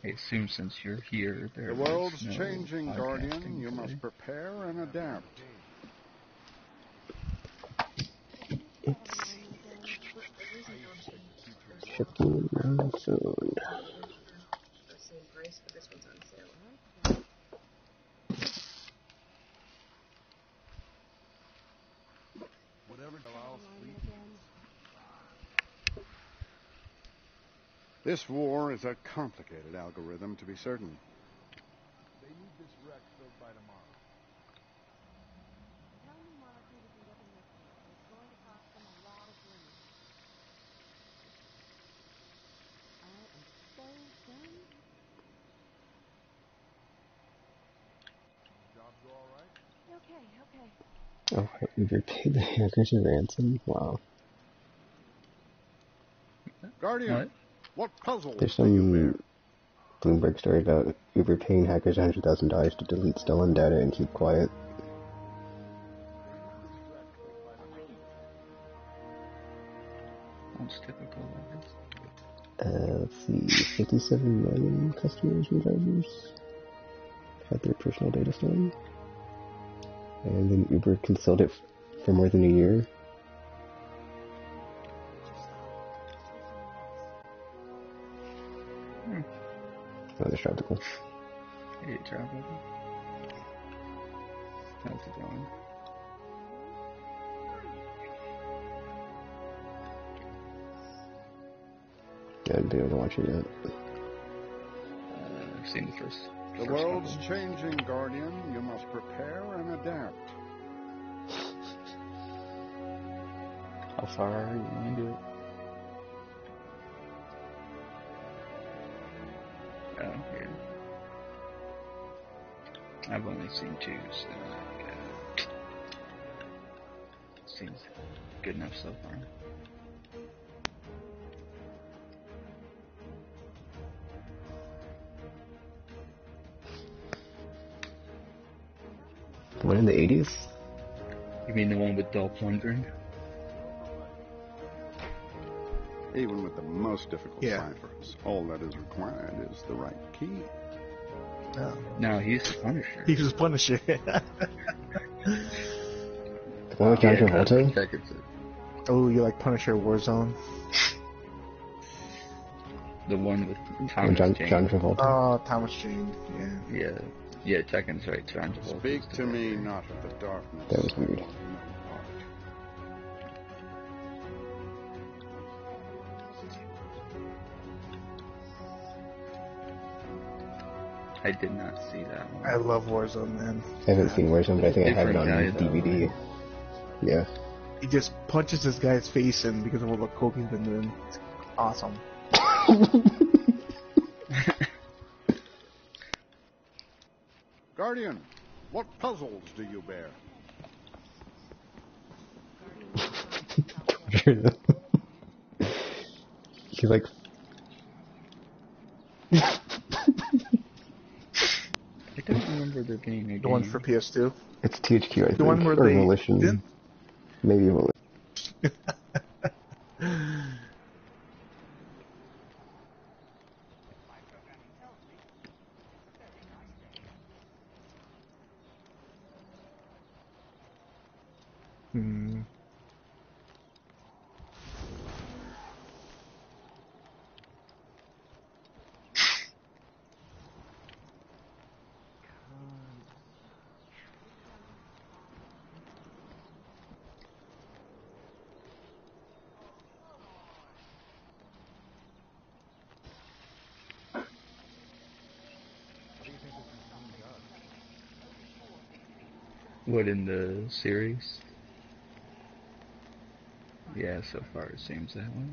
I assume since you're here, The world's changing, Guardian. You must prepare and adapt. It's shipping around soon. This war is a complicated algorithm, to be certain. They need this wreck filled by tomorrow. Tell me Monaco to beat up in this one, and it's going to cost them a lot of money. I am so done. Job go all right? Okay, okay. Oh, Uber paid the hackers a ransom? Wow. Guardian, what puzzles There's do you bear? some Bloomberg story about Uber paying hackers $100,000 to delete stolen data and keep quiet. That's typical, I guess. Let's see, 57 million customers and drivers had their personal data stolen. And then Uber concealed it for more than a year. Another article. Hey, travel. How's it going? I haven't been able to watch it yet. I've seen the first. The world's changing, Guardian. You must prepare and adapt. How far are you into it? Oh, yeah. I've only seen 2, so seems good enough so far. The one in the 80s? You mean the one with Dolph Lundgren? Even with the most difficult ciphers, all that is required is the right key. No, he's the Punisher. He was Punisher. The one with John Travolta? Oh, you like Punisher Warzone? The one with Thomas John Jane. Travolta. Oh, Thomas Jane, yeah. Yeah, Tekken's right, John Travolta. Speak to me not of the darkness. That was weird. I did not see that one. I love Warzone, man. I haven't seen Warzone, but I think I have it on Different guy, though, DVD. Yeah. He just punches this guy's face in because of all the coke he's been doing. It's awesome. Guardian, what puzzles do you bear? He's like... I don't remember there being a game. The one for PS2? It's THQ, I think. The one where or they Volition. did? Maybe Volition. What, in the series? Yeah, so far it seems that way.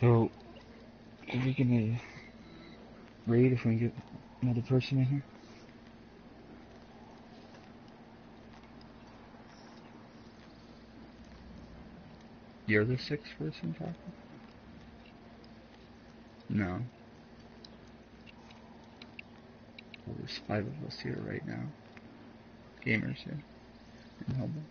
So, are we gonna raid if we can get another person in here? You're the 6th person talking? No. Well, there's 5 of us here right now. Gamers here. In Hubble.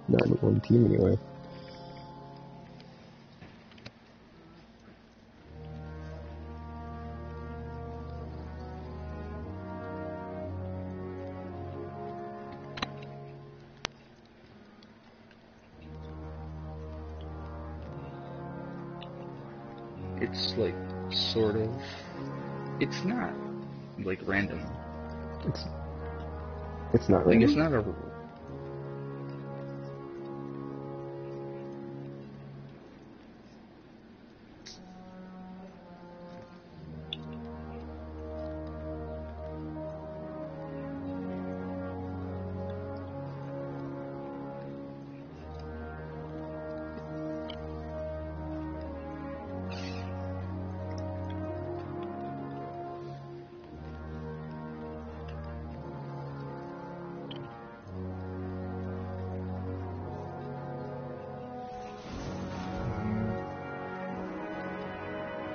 Not in one team anyway. it's like sort of. It's not like random. It's not like random? it's not a.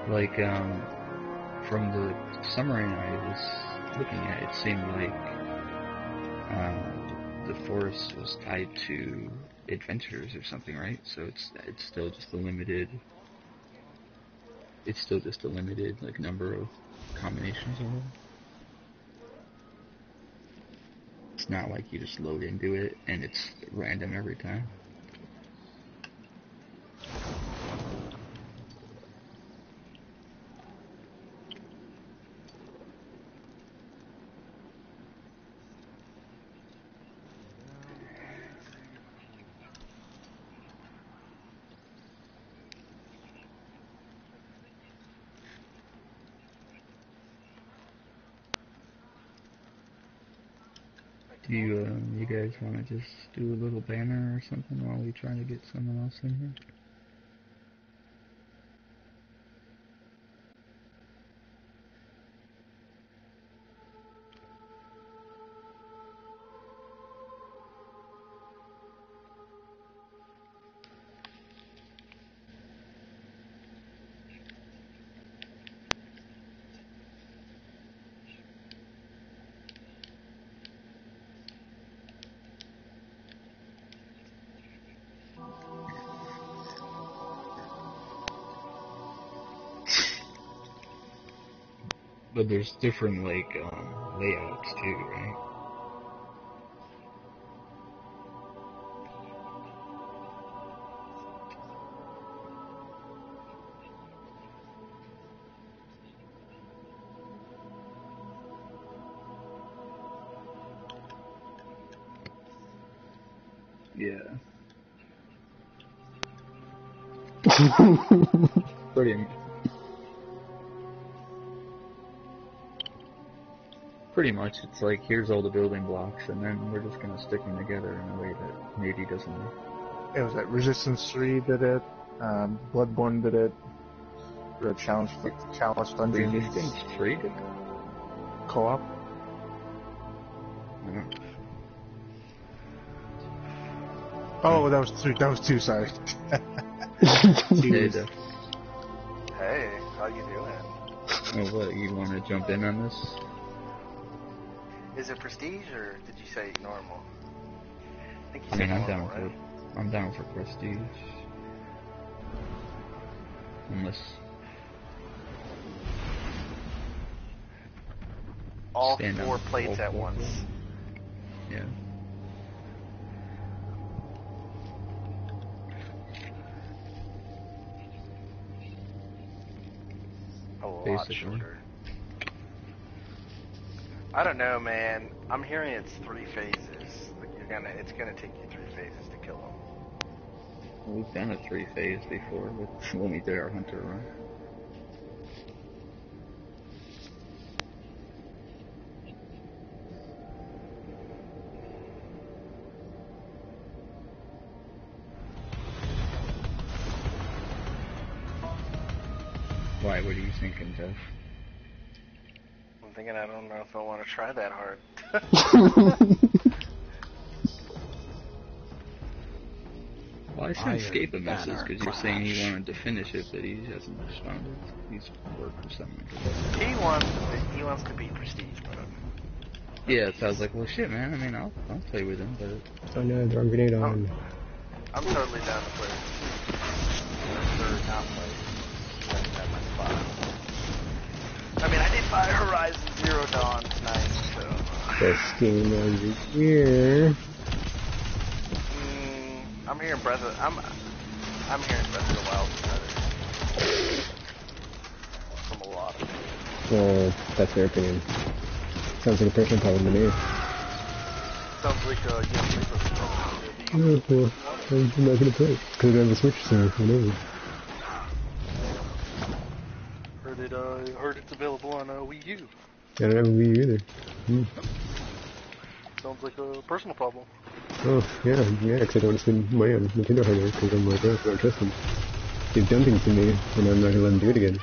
Like, from the summary I was looking at, it seemed like the forest was tied to adventures or something, right? So it's still just a limited. It's still just a limited like number of combinations of it. It's not like you just load into it and it's random every time. Do you guys want to just do a little banner or something while we try to get someone else in here? But there's different, like, layouts too, right? Yeah. Pretty much, it's like, here's all the building blocks, and then we're just gonna stick them together in a way that Nudie doesn't like. It was that Resistance 3 did it, Bloodborne did it, the Challenge Dungeons. Resistance 3 did it? Co-op. Yeah. Oh, that was 3. That was 2. Sorry. Hey, how you doing? Oh, what? You want to jump in on this? Is it prestige or did you say normal? I think you I said mean, normal, right? I'm down for prestige. Unless all stand 4 on plates all at 4 once. Yeah. A lot Basically. shorter. I don't know, man. I'm hearing it's 3 phases. Like it's gonna take you 3 phases to kill them. Well, we've done a 3-phase before when we did our hunter run. Why? What are you thinking, Jeff? I'm thinking I don't know if I want to try that hard. Well, I sent Scape a message because you're saying he wanted to finish it, but he hasn't responded. He's worked or something. He wants to beat Prestige mode. Yeah, so I was like, well, shit, man. I mean, I'll play with him, but Oh no, drum grenade on. I'm totally down to play. Or not play. That's at my spot. I mean, I did buy Horizon Zero Dawn tonight, so. Best game of the year. I'm hearing I'm hearing Breath of the Wild is better. a lot of it. Well, that's their opinion. Sounds like a personal problem to me. Sounds like a Yeah, well, I'm not gonna play it, because I don't have a Switch, so I know. Heard it's available on Wii U. I don't have a Wii U either. Sounds like a personal problem. Oh, yeah, because I don't want to spend money on Nintendo hardware, because I'm like, oh, I don't trust them. They've done things to me, and I'm not gonna let them do it again.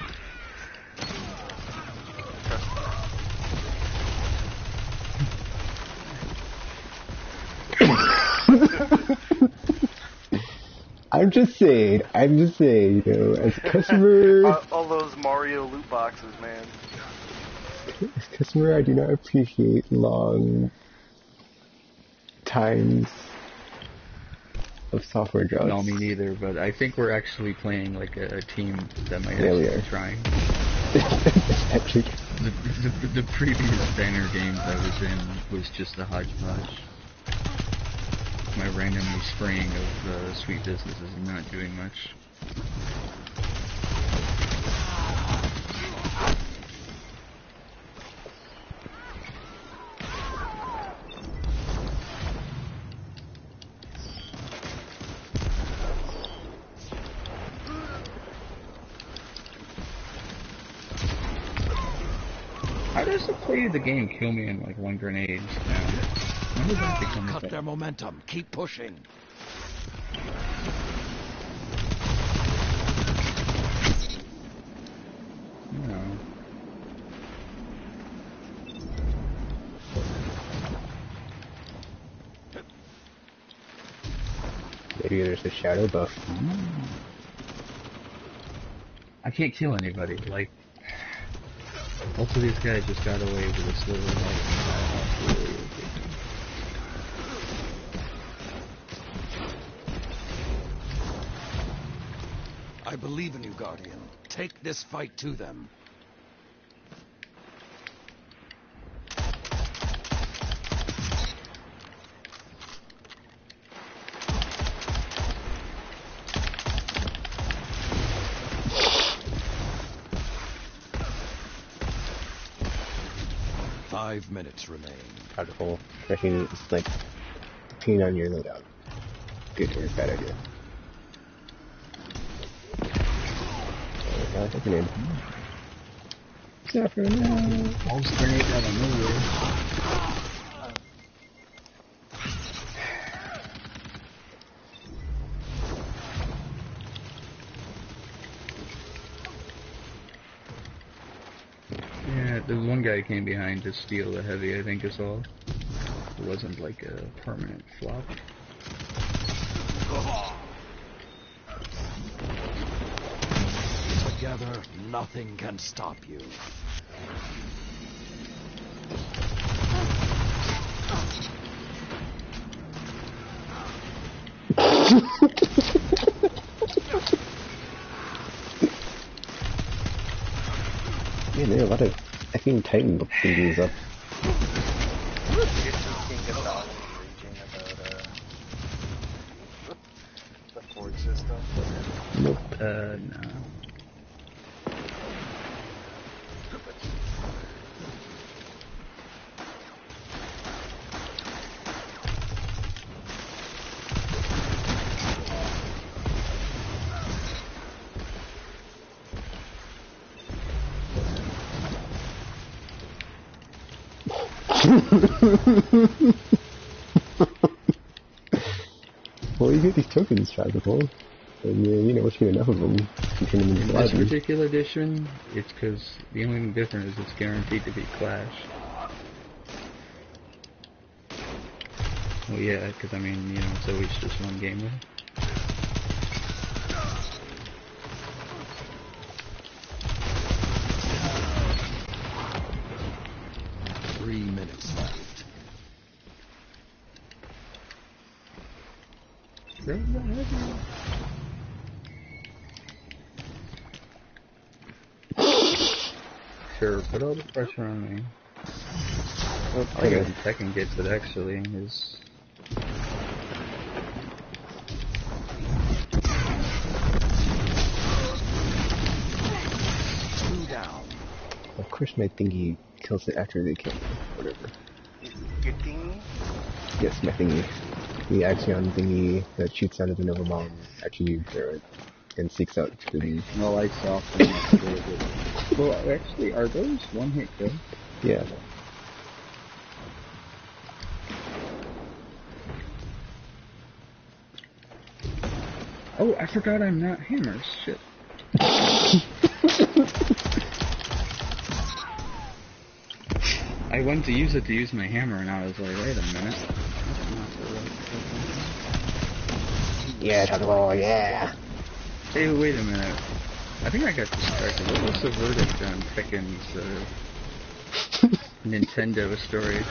I'm just saying, you know, as a customer... all those Mario loot boxes, man. As a customer, I do not appreciate long times of software drugs. No, me neither, but I think we're actually playing like a team that might Yeah, we actually are. be trying. Actually, the previous banner games I was in was just a hodgepodge. My randomly spraying of sweet business is not doing much. How does the play of the game kill me in like one grenade now? When does that become Cut their momentum. Keep pushing. No. maybe there's a shadow buff. I can't kill anybody. Like, most of these guys just got away with a sliver of light. I believe in you, Guardian. Take this fight to them. Five minutes remain. Powerful. Especially it's like peeing on your loadout. Good or bad idea. I think grenade. Almost grenade out of nowhere. Yeah, there's one guy who came behind to steal the heavy, I think is all. It wasn't like a permanent flop. Together, nothing can stop you. Yeah, there are a lot of effing Titan thingies up. The Ford system. Nope. No. Well, you get these tokens, Tropical. And you know, once you get enough of them, you can turn them into In this plasma. particular edition, it's because the only thing different is it's guaranteed to be Clash. Well, yeah, because I mean, you know, it's always just one game with it. Sure, put all the pressure on me. All you Tekken gets it actually is... Two down. course my thingy kills it after they kill me. Whatever. Your thingy? Yes, my thingy. The Axion thingy that shoots out of the Nova Bomb after you throw it and seeks out the... Well, I saw them. Well, actually, are those one-hit kills? Yeah. Oh, I forgot I'm not hammers. Shit. I went to use my hammer, and I was like, wait a minute. That's not the right Yeah, Tadaball, yeah. Hey, wait a minute. I think I got distracted. What was the verdict on Tekken's Nintendo story?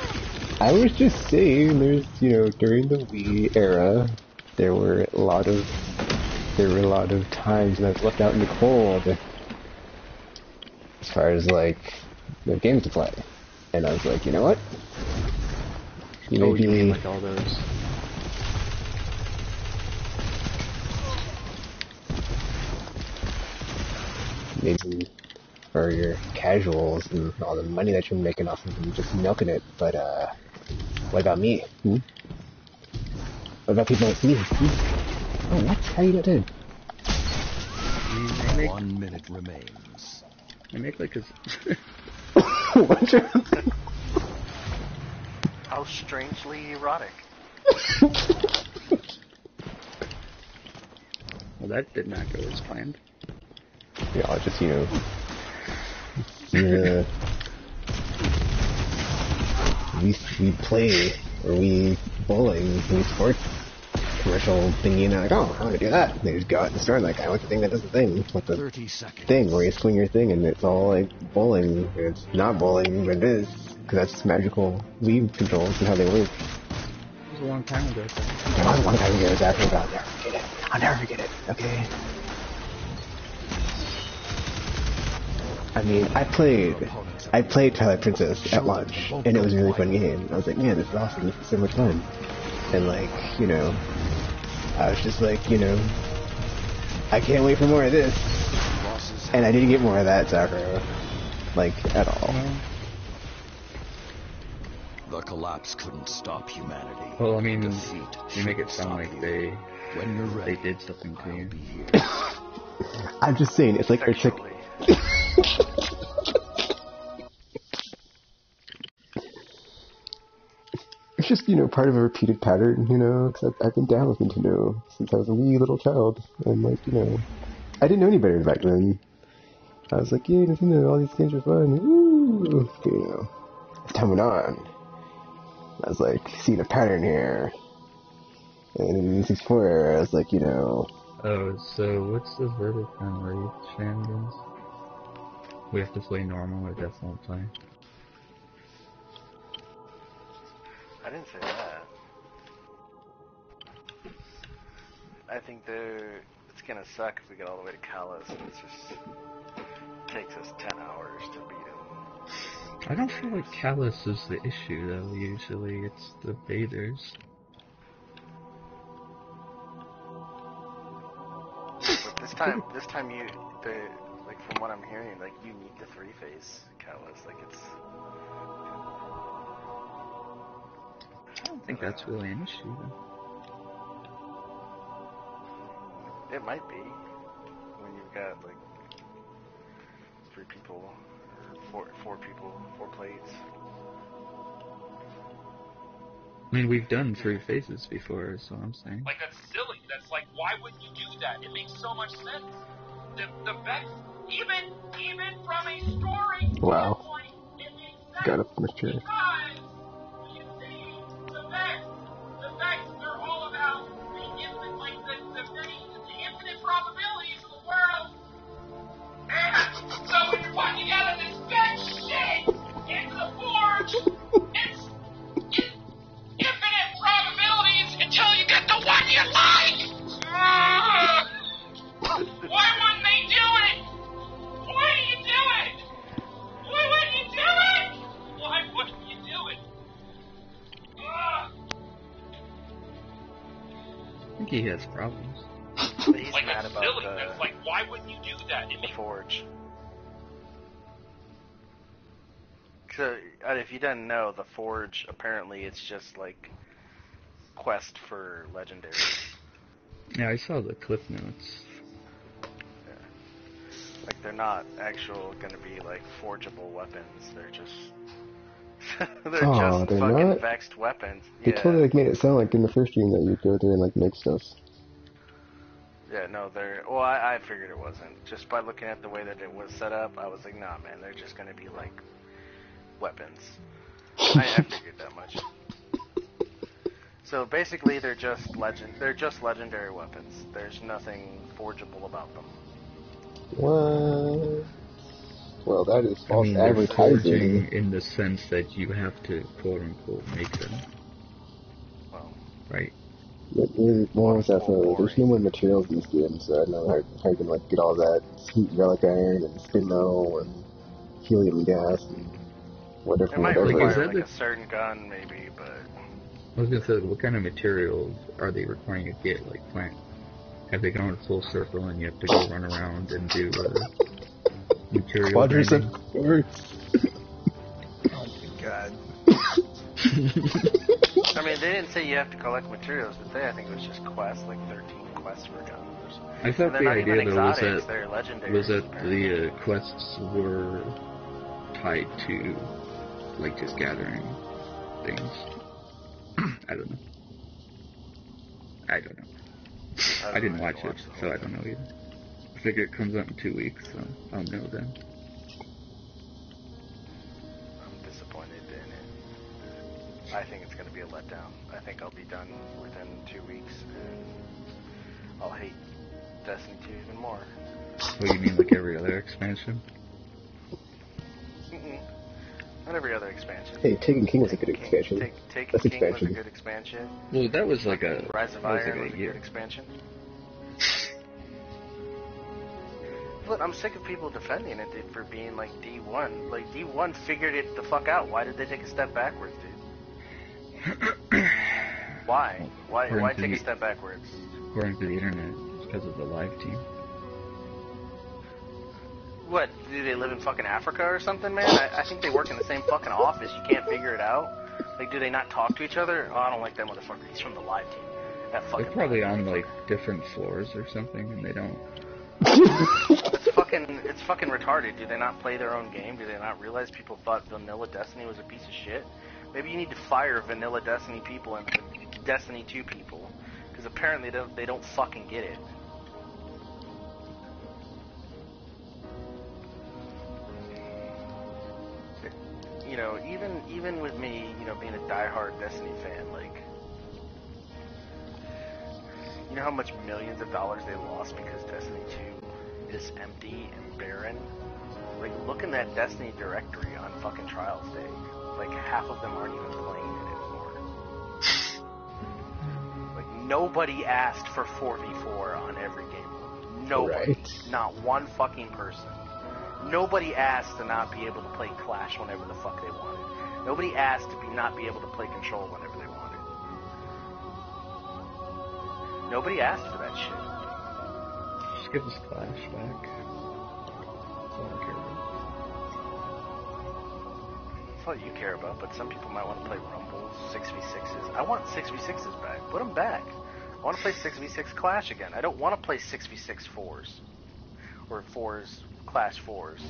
I was just saying, there's, during the Wii era, there were a lot of times when I was left out in the cold as far as, games to play. And I was like, you know what? You mean like all those? Maybe for your casuals and all the money that you're making off of them, just milking it. But, what about me? What about people like me? Oh, what? How you not dead? 1 minute remains. I make like a... What's your... How strangely erotic. Well, that did not go as planned. Yeah, just, we play, or we bowling, we sports commercial thingy, and they're like, oh, I want to do that. They just go out in the store and like, I want the thing that does the thing. With the 30 seconds. Thing where you swing your thing and it's all like bowling. It's not bowling, but it is. Because that's magical Wii controls and how they work. It was a long time ago. It was a long time ago, exactly, but I'll never forget it. I'll never forget it, okay? I mean, I played Twilight Princess at launch, and it was a really fun game. I was like, man, this is awesome, this is so much fun. And like, I was just like, I can't wait for more of this. And I didn't get more of that, Sakura. Like, at all. The collapse couldn't stop humanity. Well, I mean, you make it sound like they did something to you. I'm just saying, it's like it's just, part of a repeated pattern, because I've been down with Nintendo since I was a wee little child, and like, I didn't know any better back then. I was like, yeah, Nintendo, all these games are fun, woo, as time went on, I was like, seeing a pattern here, and in the 64, I was like, Oh, so what's the verdict on Raid Shenanigans? We have to play normal or death won't play? I didn't say that. I think it's gonna suck if we get all the way to Kalos and it just takes us 10 hours to beat him. I don't feel like Kalos is the issue though, usually it's the baiters. But this time from what I'm hearing, like, you need the 3-phase Kalos, like, it's... I don't think that's really an issue, though. It might be. When you've got, like, 3 people, or 4 people, 4 plates. I mean, we've done 3 phases before, is what I'm saying. Like, that's silly. That's like, why wouldn't you do that? It makes so much sense. The best, even from a story standpoint, it makes sense. Got up from the chair. Because, you see, the facts are all about the infinite probabilities of the world. And so when you're putting together this big shit into the forge, it's infinite probabilities until you get the one you like! Why wouldn't they do it? Why do you do it? Why wouldn't you do it? Why wouldn't you do it? I think he has problems. But he's like, mad that's about silly. That's like, why wouldn't you do that? the forge. So, if you didn't know, the Forge, apparently it's just, like, quest for legendary. Yeah, I saw the clip notes. Yeah. Like, they're not actual gonna be, like, forgeable weapons. They're just... they're just they're fucking not? vexed weapons. They Yeah. totally like made it sound like in the first stream that you go there and like make stuff. Yeah, no, they're... Well, I figured it wasn't. Just by looking at the way that it was set up, I was like, nah, man, they're just gonna be, like, weapons. I figured that much. So basically, they're just legendary weapons. There's nothing forgeable about them. What? Well, that is I false mean, they're advertising. forging in the sense that you have to quote unquote make them. Well, right. What was that for? There's no more materials in this game, so I don't know how you can like get all that sweet relic iron and spinel and helium gas and whatever. it might whatever. require like a certain gun, maybe, but I was gonna say, what kind of materials are they requiring to get, like plant? Have they gone full circle and you have to go run around and do material Quadricep. Oh my god. I mean, they didn't say you have to collect materials, did they? I think it was just quests, like 13 quests for guns. I thought the idea though was that the quests were tied to like just gathering things. I don't know. I didn't watch it, so I don't know either. I figure it comes out in 2 weeks, so I'll know then. I'm disappointed in it. I think it's going to be a letdown. I think I'll be done within 2 weeks, and I'll hate Destiny 2 even more. What do you mean, like every other expansion? Not every other expansion. Hey, Taken King was a good expansion. Taken King was a good expansion. Well, that was like a... Rise of Iron was a good expansion. But I'm sick of people defending it, dude, for being like D1. Like, D1 figured it the fuck out. Why did they take a step backwards, dude? Why? Why take a step backwards? According to the internet, it's because of the live team. What, do they live in fucking Africa or something, man? I think they work in the same fucking office. You can't figure it out? Like, do they not talk to each other? Oh, I don't like that motherfucker. He's from the live team. That fucking... They're probably on, like, different floors or something, and they don't... It's fucking retarded. Do they not play their own game? Do they not realize people thought Vanilla Destiny was a piece of shit? Maybe you need to fire Vanilla Destiny people and Destiny 2 people, because apparently they don't fucking get it. You know, even with me, you know, being a diehard Destiny fan, like, you know how much millions of dollars they lost because Destiny 2 is empty and barren? Like, look in that Destiny directory on fucking Trials Day. Like, half of them aren't even playing it anymore. Like, nobody asked for 4v4 on every game mode. Nobody. Right. Not one fucking person. Nobody asked to not be able to play Clash whenever the fuck they wanted. Nobody asked to not be able to play Control whenever they wanted. Nobody asked for that shit. Just give us Clash back. That's all I care about. That's all you care about, but some people might want to play Rumbles, 6v6s. I want 6v6s back. Put them back. I want to play 6v6 Clash again. I don't want to play 6v6 4s. Or 4s, Clash 4s.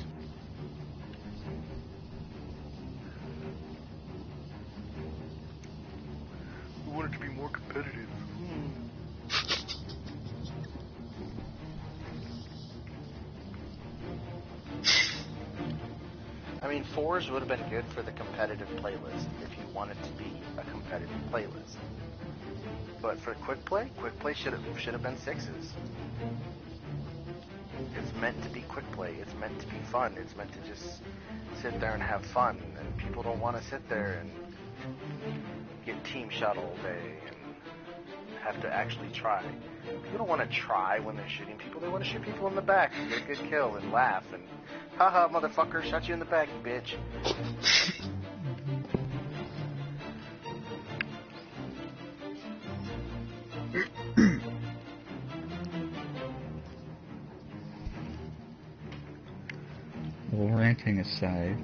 I want it to be more competitive. I mean, 4s would have been good for the competitive playlist if you wanted to be a competitive playlist. But for quick play should have been 6s. It's meant to be quick play. It's meant to be fun. It's meant to just sit there and have fun. And people don't want to sit there and get team shot all day and have to actually try. People don't want to try when they're shooting people. They want to shoot people in the back and get a good kill and laugh and, haha, motherfucker, shot you in the back, you bitch. Well, ranting aside,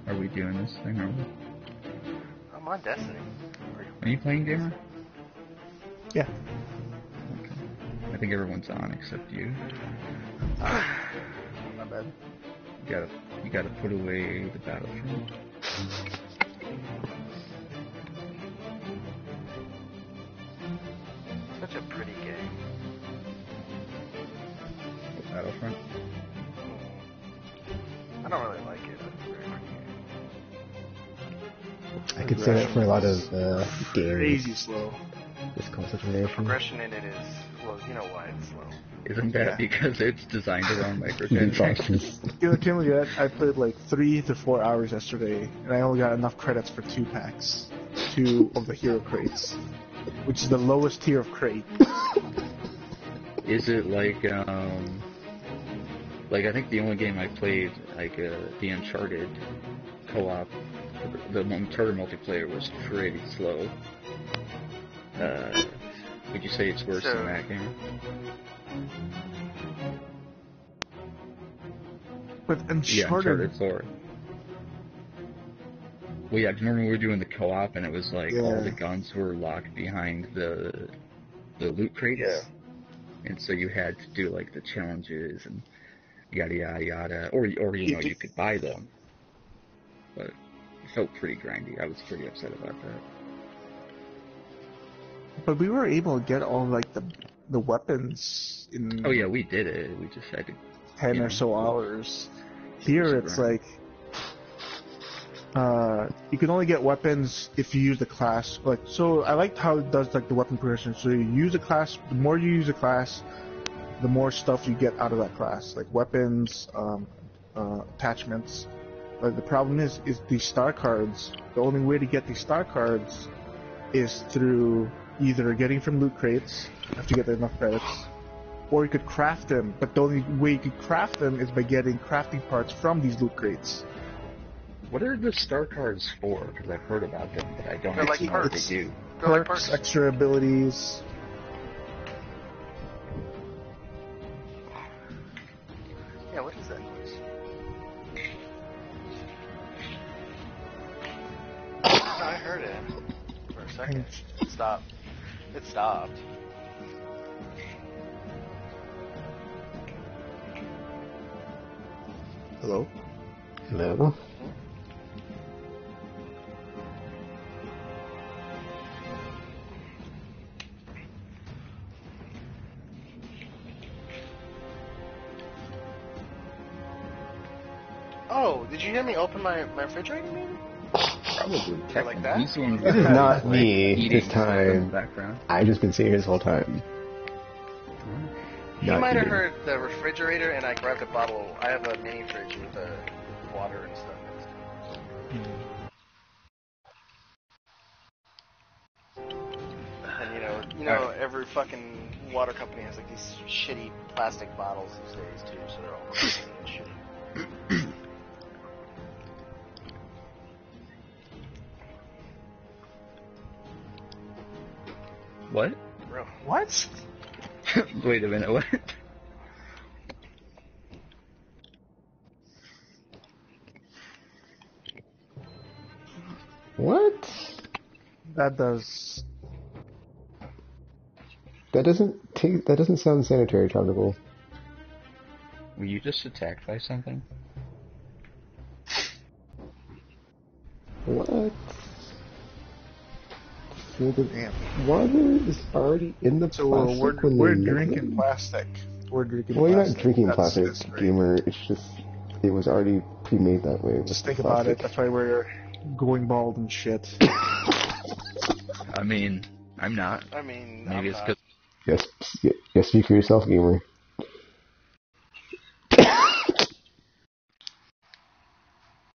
Are we doing this thing? Are we? I'm on Destiny. Are you playing, Gamer? Yeah. Okay. I think everyone's on except you. Not bad. You gotta put away the Battlefront. Such a pretty game. The Battlefront? I don't really like it. I could say that for a lot of games. Crazy slow. This console generation. Progression in it is, well, you know why it's slow. Isn't that because it's designed around microtransactions? You know, Tim, I played like 3 to 4 hours yesterday, and I only got enough credits for 2 packs. 2 of the hero crates, which is the lowest tier of crate. Is it like I think the only game I played, like the Uncharted co-op, the Uncharted multiplayer was pretty slow. Would you say it's worse than that game? But Uncharted... Yeah, Uncharted 4. Well, yeah, remember we were doing the co-op and it was like all the guns were locked behind the loot crates? Yeah. And so you had to do like the challenges and yada yada yada, or you know, you could buy them. But it felt pretty grindy. I was pretty upset about that. But we were able to get all like the weapons in. Oh yeah, we did it. We just had to 10 or so hours. Here it's like you can only get weapons if you use the class. Like, so I liked how it does like the weapon progression. So you use a class. The more you use a class, the more stuff you get out of that class, like weapons, attachments. But the problem is these star cards. The only way to get these star cards is through either getting from loot crates, if you get enough credits, or you could craft them. But the only way you could craft them is by getting crafting parts from these loot crates. What are the star cards for? Because I've heard about them, but I don't actually know what they do. Perks, extra abilities. Yeah, what is that noise? I heard it for a second. It stopped. It stopped. Hello? Hello? Oh, did you hear me open my refrigerator, maybe? Probably. Like that? This is not me this time. I've just been sitting here this whole time. You might have heard the refrigerator, and I grabbed a bottle. I have a mini fridge with water and stuff next to it. And you know, every fucking water company has like these shitty plastic bottles these days too, so they're all shitty. What? Bro. What? Wait a minute, what? What? That does. That doesn't sound sanitary, Tropical. Were you just attacked by something? What? So the water is already in the plastic. We're drinking plastic. We're drinking. Well, plastic. you're not drinking plastic, Gamer. It's just it was already pre-made that way. Just think about it. That's why we're going bald and shit. I mean, I'm not. I mean, maybe it's because. Yes, speak for yourself, Gamer.